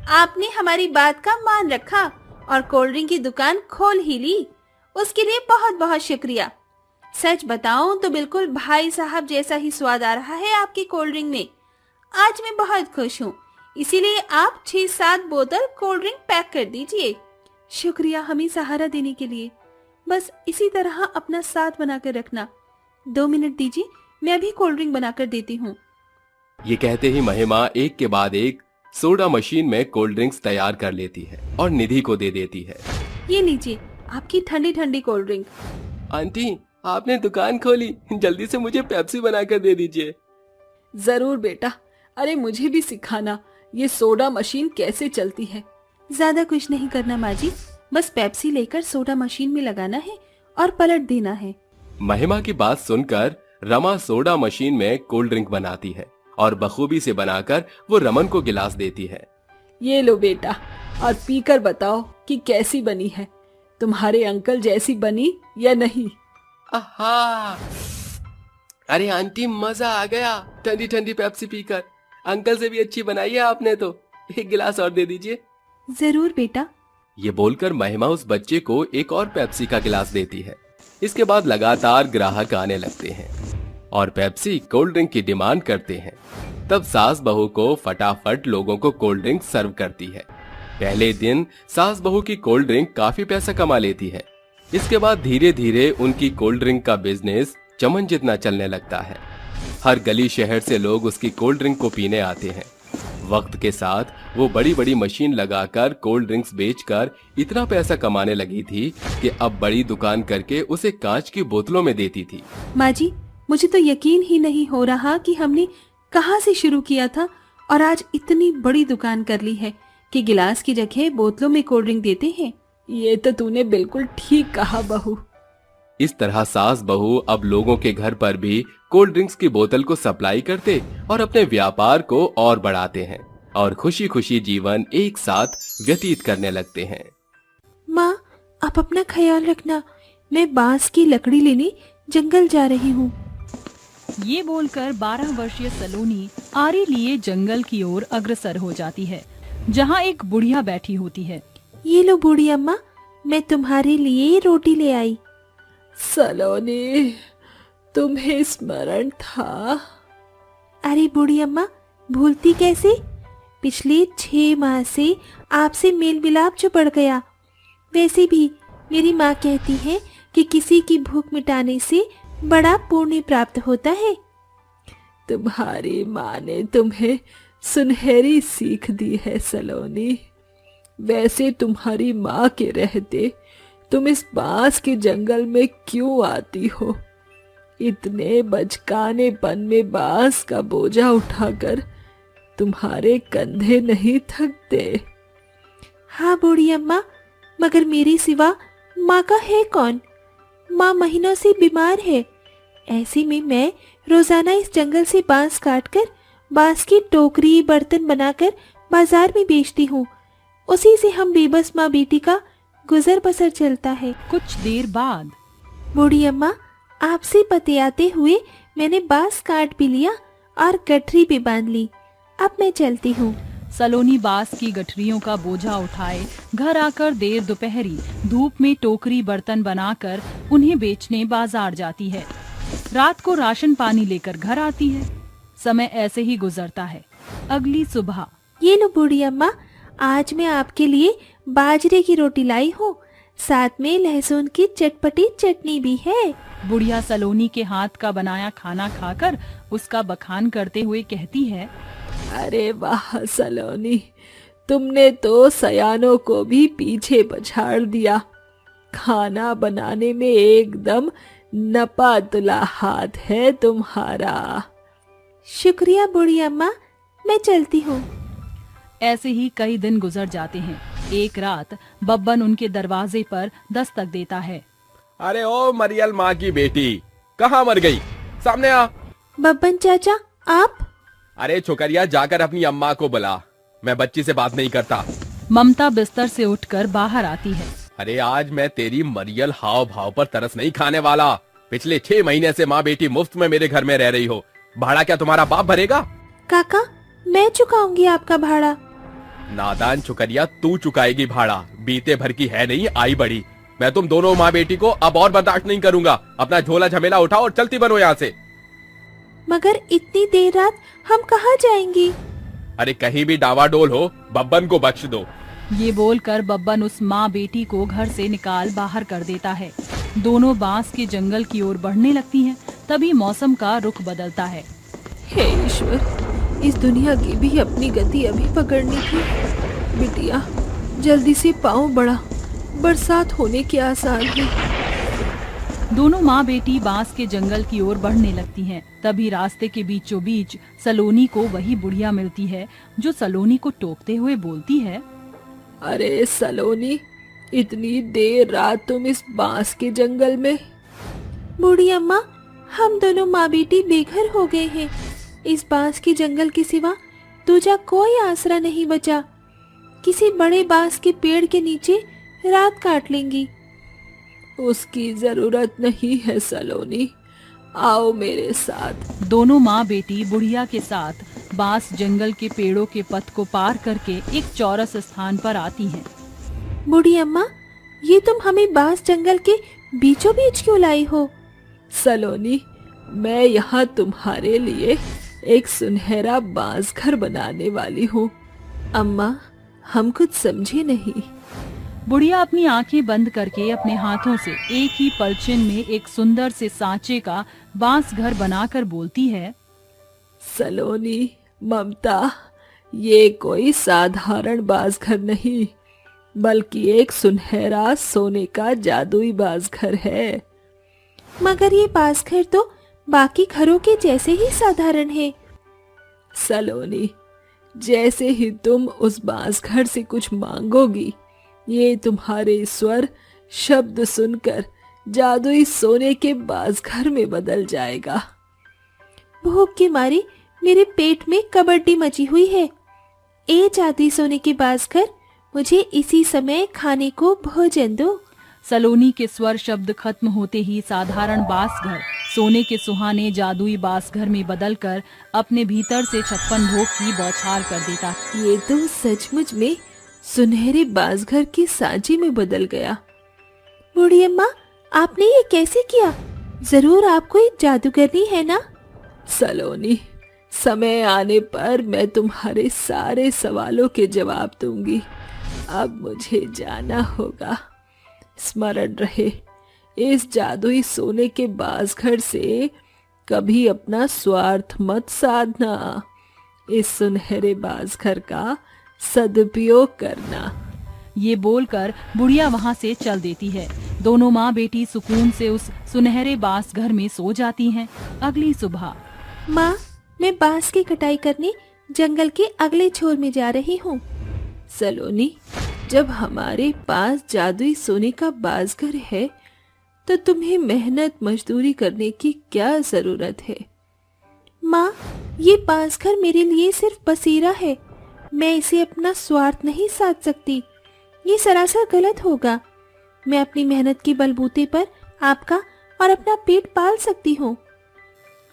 S1: आपने हमारी बात का मान रखा और कोल्ड ड्रिंक की दुकान खोल ही ली, उसके लिए बहुत बहुत शुक्रिया। सच बताऊं तो बिल्कुल भाई साहब जैसा ही स्वाद आ रहा है आपकी कोल्ड ड्रिंक में। आज मैं बहुत खुश हूँ, इसीलिए आप 6-7 बोतल कोल्ड ड्रिंक पैक कर दीजिए। शुक्रिया हमें सहारा देने के लिए, बस इसी तरह अपना साथ बनाकर रखना। 2 मिनट दीजिए, मैं अभी कोल्ड ड्रिंक बनाकर देती हूँ।
S2: ये कहते ही महिमा एक के बाद एक सोडा मशीन में कोल्ड ड्रिंक्स तैयार कर लेती है और निधि को दे देती है।
S1: ये लीजिए आपकी ठंडी ठंडी कोल्ड ड्रिंक।
S2: आंटी, आपने दुकान खोली, जल्दी से मुझे पेप्सी बनाकर दे दीजिए।
S3: जरूर बेटा, अरे मुझे भी सिखाना ये सोडा मशीन कैसे चलती है।
S1: ज्यादा कुछ नहीं करना माँ जी, बस पेप्सी लेकर सोडा मशीन में लगाना है और पलट देना है।
S2: महिमा की बात सुनकर रमा सोडा मशीन में कोल्ड ड्रिंक बनाती है और बखूबी से बनाकर वो रमन को गिलास देती है।
S3: ये लो बेटा, और पीकर बताओ कि कैसी बनी है, तुम्हारे अंकल जैसी बनी या नहीं।
S2: आहा, अरे आंटी, मजा आ गया ठंडी ठंडी पेप्सी पीकर। अंकल से भी अच्छी बनाई है आपने तो, एक गिलास और दे दीजिए।
S1: जरूर बेटा।
S2: ये बोलकर महिमा उस बच्चे को एक और पेप्सी का गिलास देती है। इसके बाद लगातार ग्राहक आने लगते हैं और पेप्सी कोल्ड ड्रिंक की डिमांड करते हैं। तब सास बहू को फटाफट लोगों को कोल्ड ड्रिंक सर्व करती है। पहले दिन सास बहू की कोल्ड ड्रिंक काफी पैसा कमा लेती है। इसके बाद धीरे धीरे उनकी कोल्ड ड्रिंक का बिजनेस चमन जितना चलने लगता है। हर गली शहर से लोग उसकी कोल्ड ड्रिंक को पीने आते हैं। वक्त के साथ वो बड़ी बड़ी मशीन लगाकर कोल्ड ड्रिंक्स बेचकर इतना पैसा कमाने लगी थी कि अब बड़ी दुकान करके उसे कांच की बोतलों में देती थी।
S1: माँ जी, मुझे तो यकीन ही नहीं हो रहा कि हमने कहाँ से शुरू किया था
S6: और आज इतनी बड़ी दुकान कर ली है कि गिलास की जगह बोतलों में कोल्ड ड्रिंक देते हैं।
S3: ये तो तूने बिल्कुल ठीक कहा बहू।
S2: इस तरह सास बहू अब लोगों के घर पर भी कोल्ड ड्रिंक्स की बोतल को सप्लाई करते और अपने व्यापार को और बढ़ाते हैं और खुशी खुशी जीवन एक साथ व्यतीत करने लगते हैं।
S6: माँ, आप अपना ख्याल रखना, मैं बांस की लकड़ी लेने जंगल जा रही हूँ।
S7: ये बोलकर 12 वर्षीय सलोनी आरी लिए जंगल की ओर अग्रसर हो जाती है, जहाँ एक बुढ़िया बैठी होती है।
S6: ये लो बूढ़ी अम्मा, मैं तुम्हारे लिए रोटी ले आई।
S3: सलोनी, तुम्हें स्मरण था?
S6: अरे बूढ़ी अम्मा, भूलती कैसे? पिछले 6 माह से आपसे मेल मिलाप जो बढ़ गया। वैसे भी मेरी माँ कहती है कि किसी की भूख मिटाने से बड़ा पुण्य प्राप्त होता है।
S3: तुम्हारी माँ ने तुम्हें सुनहरी सीख दी है सलोनी। वैसे तुम्हारी माँ के रहते तुम इस बांस के जंगल में क्यों आती हो? इतने बचकानेपन में बांस का बोझा उठाकर तुम्हारे कंधे नहीं थकते।
S6: हाँ बूढ़ी अम्मा, मगर मेरे सिवा माँ का है कौन? माँ महीनों से बीमार है। ऐसे में मैं रोजाना इस जंगल से बांस काटकर बांस की टोकरी बर्तन बनाकर बाजार में बेचती हूँ। उसी से हम बेबस माँ बेटी का गुजर बसर चलता है।
S7: कुछ देर बाद
S6: बूढ़ी अम्मा, आपसे बतियाते हुए मैंने बांस काट भी लिया और गठरी भी बांध ली। अब मैं चलती हूँ।
S7: सलोनी बांस की गठरियों का बोझा उठाए घर आकर देर दोपहरी धूप में टोकरी बर्तन बनाकर उन्हें बेचने बाजार जाती है। रात को राशन पानी लेकर घर आती है। समय ऐसे ही गुजरता है। अगली सुबह,
S6: ये लो बूढ़ी अम्मा, आज मैं आपके लिए बाजरे की रोटी लाई हूँ, साथ में लहसुन की चटपटी चटनी भी है।
S7: बुढ़िया सलोनी के हाथ का बनाया खाना खाकर उसका बखान करते हुए कहती है,
S3: अरे वाह सलोनी, तुमने तो सयानों को भी पीछे पछाड़ दिया। खाना बनाने में एकदम नपा तुला हाथ है तुम्हारा।
S6: शुक्रिया बूढ़ी अम्मा, मैं चलती हूँ।
S7: ऐसे ही कई दिन गुजर जाते हैं। एक रात बब्बन उनके दरवाजे पर दस्तक देता है।
S4: अरे ओ मरियल माँ की बेटी, कहाँ मर गई? सामने आ।
S6: बब्बन चाचा, आप?
S4: अरे छोकरिया, जाकर अपनी अम्मा को बुला, मैं बच्ची से बात नहीं करता।
S7: ममता बिस्तर से उठकर बाहर आती है।
S4: अरे आज मैं तेरी मरियल हाव भाव पर तरस नहीं खाने वाला। पिछले 6 महीने से माँ बेटी मुफ्त में मेरे घर में रह रही हो। भाड़ा क्या तुम्हारा बाप भरेगा?
S6: काका, मैं चुकाऊंगी आपका भाड़ा।
S4: नादान छोकरिया, तू चुकाएगी भाड़ा। बीते भर की है नहीं, आई बड़ी। मैं तुम दोनों माँ बेटी को अब और बर्दाश्त नहीं करूंगा। अपना झोला झमेला उठाओ और चलती बनो यहाँ से।
S6: मगर इतनी देर रात हम कहाँ जाएंगे?
S4: अरे कहीं भी डावाडोल हो, बब्बन को बख्श दो।
S7: ये बोलकर बब्बन उस माँ बेटी को घर से निकाल बाहर कर देता है। दोनों बांस के जंगल की ओर बढ़ने लगती हैं। तभी मौसम का रुख बदलता है।
S3: हे ईश्वर, इस दुनिया की भी अपनी गति अभी पकड़नी थी। बिटिया, जल्दी से पाँव बढ़ा, बरसात होने के आसार है।
S7: दोनों माँ बेटी बांस के जंगल की ओर बढ़ने लगती हैं। तभी रास्ते के बीचों बीच सलोनी को वही बुढ़िया मिलती है जो सलोनी को टोकते हुए बोलती है,
S3: अरे सलोनी, इतनी देर रात तुम इस बांस के जंगल में?
S6: बूढ़ी अम्मा, हम दोनों माँ बेटी बेघर हो गए हैं। इस बांस के जंगल के सिवा दूजा कोई आसरा नहीं बचा। किसी बड़े बांस के पेड़ के नीचे रात काट लेंगी।
S3: उसकी जरूरत नहीं है सलोनी, आओ मेरे साथ।
S7: दोनों माँ बेटी बुढ़िया के साथ बांस जंगल के पेड़ों के पथ को पार करके एक चौरस स्थान पर आती हैं।
S6: बूढ़ी अम्मा, ये तुम हमें बांस जंगल के बीचों बीच क्यों लाई हो?
S3: सलोनी, मैं यहाँ तुम्हारे लिए एक सुनहरा बांस घर बनाने वाली हूँ। अम्मा, हम कुछ समझे नहीं।
S7: बुढ़िया अपनी आंखें बंद करके अपने हाथों से एक ही पलछिन में एक सुंदर से सांचे का बांस घर बनाकर बोलती है,
S3: सलोनी, ममता, ये कोई साधारण बांस घर नहीं, बल्कि एक सुनहरा सोने का जादुई बांस घर है।
S6: मगर ये बांस घर तो बाकी घरों के जैसे ही साधारण है।
S3: सलोनी, जैसे ही तुम उस बांस घर से कुछ मांगोगी, ये तुम्हारे स्वर शब्द सुनकर जादुई सोने के बांस घर में बदल जाएगा।
S6: भूख के मारे मेरे पेट में कबड्डी मची हुई है। ए जादुई सोने के बांसघर, मुझे इसी समय खाने को भोजन दो।
S7: सलोनी के स्वर शब्द खत्म होते ही साधारण बांस घर सोने के सुहाने जादुई बांस घर में बदलकर अपने भीतर से 56 भोग की बौछार कर देता।
S3: ये तो सचमुच में सुनहरे बांस घर की सांची में बदल गया।
S6: बूढ़ी अम्मा, आपने ये कैसे किया? जरूर आप कोई जादूगरनी है ना?
S3: सलोनी, समय आने पर मैं तुम्हारे सारे सवालों के जवाब दूंगी। अब मुझे जाना होगा। स्मरण रहे, इस जादुई सोने के बांसघर से कभी अपना स्वार्थ मत साधना। इस सुनहरे बांसघर का सदुपयोग करना।
S7: ये बोलकर बुढ़िया वहाँ से चल देती है। दोनों माँ बेटी सुकून से उस सुनहरे बांस घर में सो जाती हैं। अगली सुबह
S6: माँ, मैं बांस की कटाई करने जंगल के अगले छोर में जा रही हूँ।
S3: सलोनी, जब हमारे पास जादुई सोने का बांसघर है तो तुम्हें मेहनत मजदूरी करने की क्या जरूरत है?
S6: माँ, ये बांसघर मेरे लिए सिर्फ बसेरा है। मैं इसे अपना स्वार्थ नहीं साध सकती। ये सरासर गलत होगा। मैं अपनी मेहनत के बलबूते पर आपका और अपना पेट पाल सकती हूँ।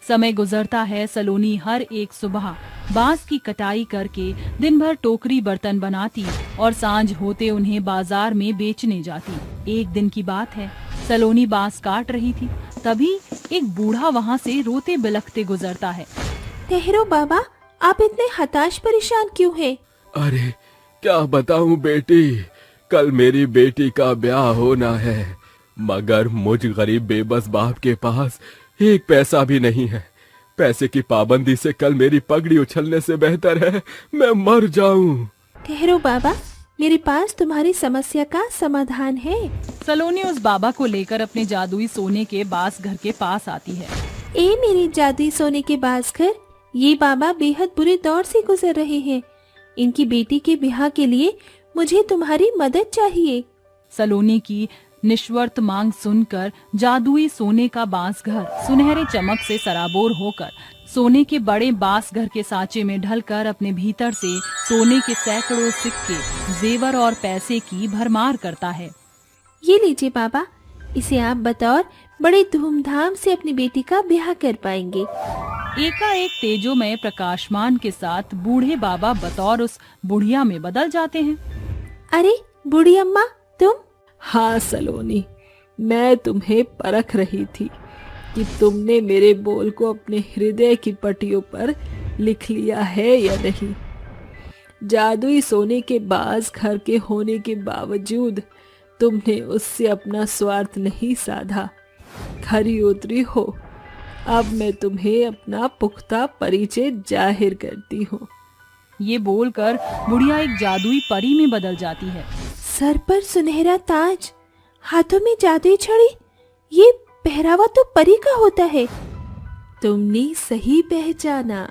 S7: समय गुजरता है। सलोनी हर एक सुबह बांस की कटाई करके दिन भर टोकरी बर्तन बनाती और सांझ होते उन्हें बाजार में बेचने जाती। एक दिन की बात है, सलोनी बांस काट रही थी, तभी एक बूढ़ा वहाँ से रोते बिलखते गुजरता है।
S6: ठहरो बाबा, आप इतने हताश परेशान क्यों हैं?
S2: अरे क्या बताऊं बेटी, कल मेरी बेटी का ब्याह होना है, मगर मुझ गरीब बेबस बाप के पास एक पैसा भी नहीं है। पैसे की पाबंदी से कल मेरी पगड़ी उछलने से बेहतर है मैं मर जाऊं।
S6: ठहरो बाबा, मेरे पास तुम्हारी समस्या का समाधान है।
S7: सलोनी उस बाबा को लेकर अपने जादुई सोने के बांस घर के पास आती है।
S6: ए मेरे जादुई सोने के बांसघर, ये बाबा बेहद बुरे दौर से गुजर रहे हैं। इनकी बेटी के ब्याह के लिए मुझे तुम्हारी मदद चाहिए।
S7: सलोनी की निश्वर्त मांग सुनकर जादुई सोने का बांस घर सुनहरे चमक से सराबोर होकर सोने के बड़े बांस घर के सांचे में ढलकर अपने भीतर से सोने के सैकड़ों सिक्के, जेवर और पैसे की भरमार करता है।
S6: ये लीजिए बाबा, इसे आप बतौर बड़े धूमधाम से अपनी बेटी का ब्याह कर पाएंगे।
S7: एकाएक तेजोमय प्रकाशमान के साथ बूढ़े बाबा बतौर उस बुढ़िया में बदल जाते हैं।
S6: अरे बूढ़ी अम्मा, तुम?
S3: हाँ सलोनी, मैं तुम्हें परख रही थी कि तुमने मेरे बोल को अपने हृदय की पट्टियों पर लिख लिया है या नहीं। जादुई सोने के बांस घर के होने के बावजूद तुमने उससे अपना स्वार्थ नहीं साधा। खरी उतरी हो। अब मैं तुम्हें अपना पुख्ता परिचय जाहिर करती हूँ।
S7: ये बोलकर बुढ़िया एक जादुई परी में बदल जाती है।
S6: सर पर सुनहरा ताज, हाथों में जादुई छड़ी, ये पहरावा तो परी का होता है।
S3: तुमने सही पहचाना।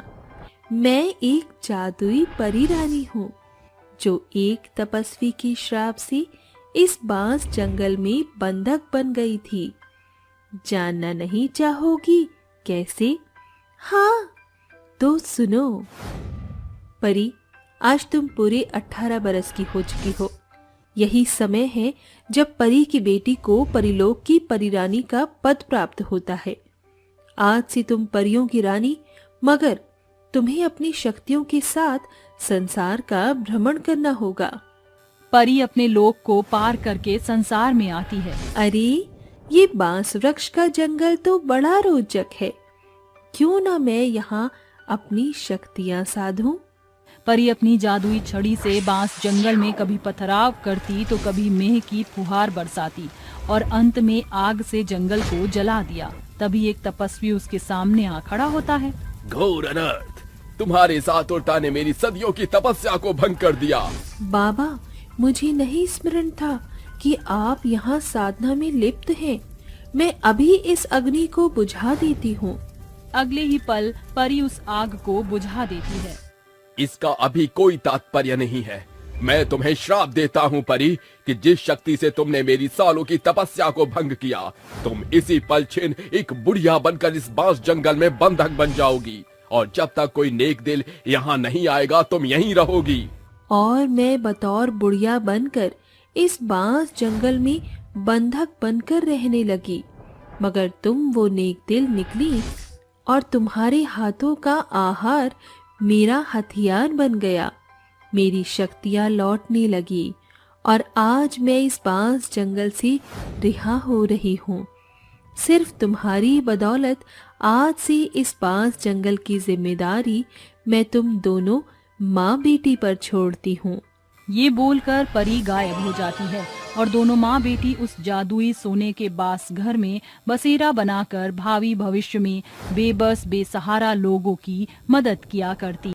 S3: मैं एक जादुई परी रानी हूँ जो एक तपस्वी के श्राप से इस बांस जंगल में बंधक बन गई थी। जानना नहीं चाहोगी कैसे?
S6: हाँ,
S3: तो सुनो। परी, आज तुम पूरे 18 बरस की हो चुकी हो। यही समय है जब परी की बेटी को परिलोक की परिरानी का पद प्राप्त होता है। आज से तुम परियों की रानी, मगर तुम्हें अपनी शक्तियों के साथ संसार का भ्रमण करना होगा।
S7: परी अपने लोक को पार करके संसार में आती है।
S3: अरे, ये बांस वृक्ष का जंगल तो बड़ा रोचक है। क्यों ना मैं यहाँ अपनी शक्तियाँ साधूं?
S7: परी अपनी जादुई छड़ी से बांस जंगल में कभी पथराव करती तो कभी मेह की फुहार बरसाती और अंत में आग से जंगल को जला दिया। तभी एक तपस्वी उसके सामने आ खड़ा होता है।
S2: घोर अनर्थ, तुम्हारे साथ उल्टा ने मेरी सदियों की तपस्या को भंग कर दिया।
S3: बाबा, मुझे नहीं स्मरण था कि आप यहाँ साधना में लिप्त हैं। मैं अभी इस अग्नि को बुझा देती हूँ।
S7: अगले ही पल परी उस आग को बुझा देती है।
S2: इसका अभी कोई तात्पर्य नहीं है। मैं तुम्हें श्राप देता हूँ परी कि जिस शक्ति से तुमने मेरी सालों की तपस्या को भंग किया, तुम इसी पल छिन एक बुढ़िया बनकर इस बांस जंगल में बंधक बन जाओगी और जब तक कोई नेक दिल यहाँ नहीं आएगा तुम यहीं रहोगी।
S6: और मैं बतौर बुढ़िया बनकर इस बांस जंगल में बंधक बनकर रहने लगी, मगर तुम वो नेक दिल निकली और तुम्हारे हाथों का आहार मेरा हथियार बन गया। मेरी शक्तियां लौटने लगी और आज मैं इस बांस जंगल से रिहा हो रही हूँ। सिर्फ तुम्हारी बदौलत आज से इस बांस जंगल की जिम्मेदारी मैं तुम दोनों माँ बेटी पर छोड़ती हूँ।
S7: ये बोलकर परी गायब हो जाती है और दोनों माँ बेटी उस जादुई सोने के बास घर में बसेरा बनाकर भावी भविष्य में बेबस बेसहारा लोगों की मदद किया करती।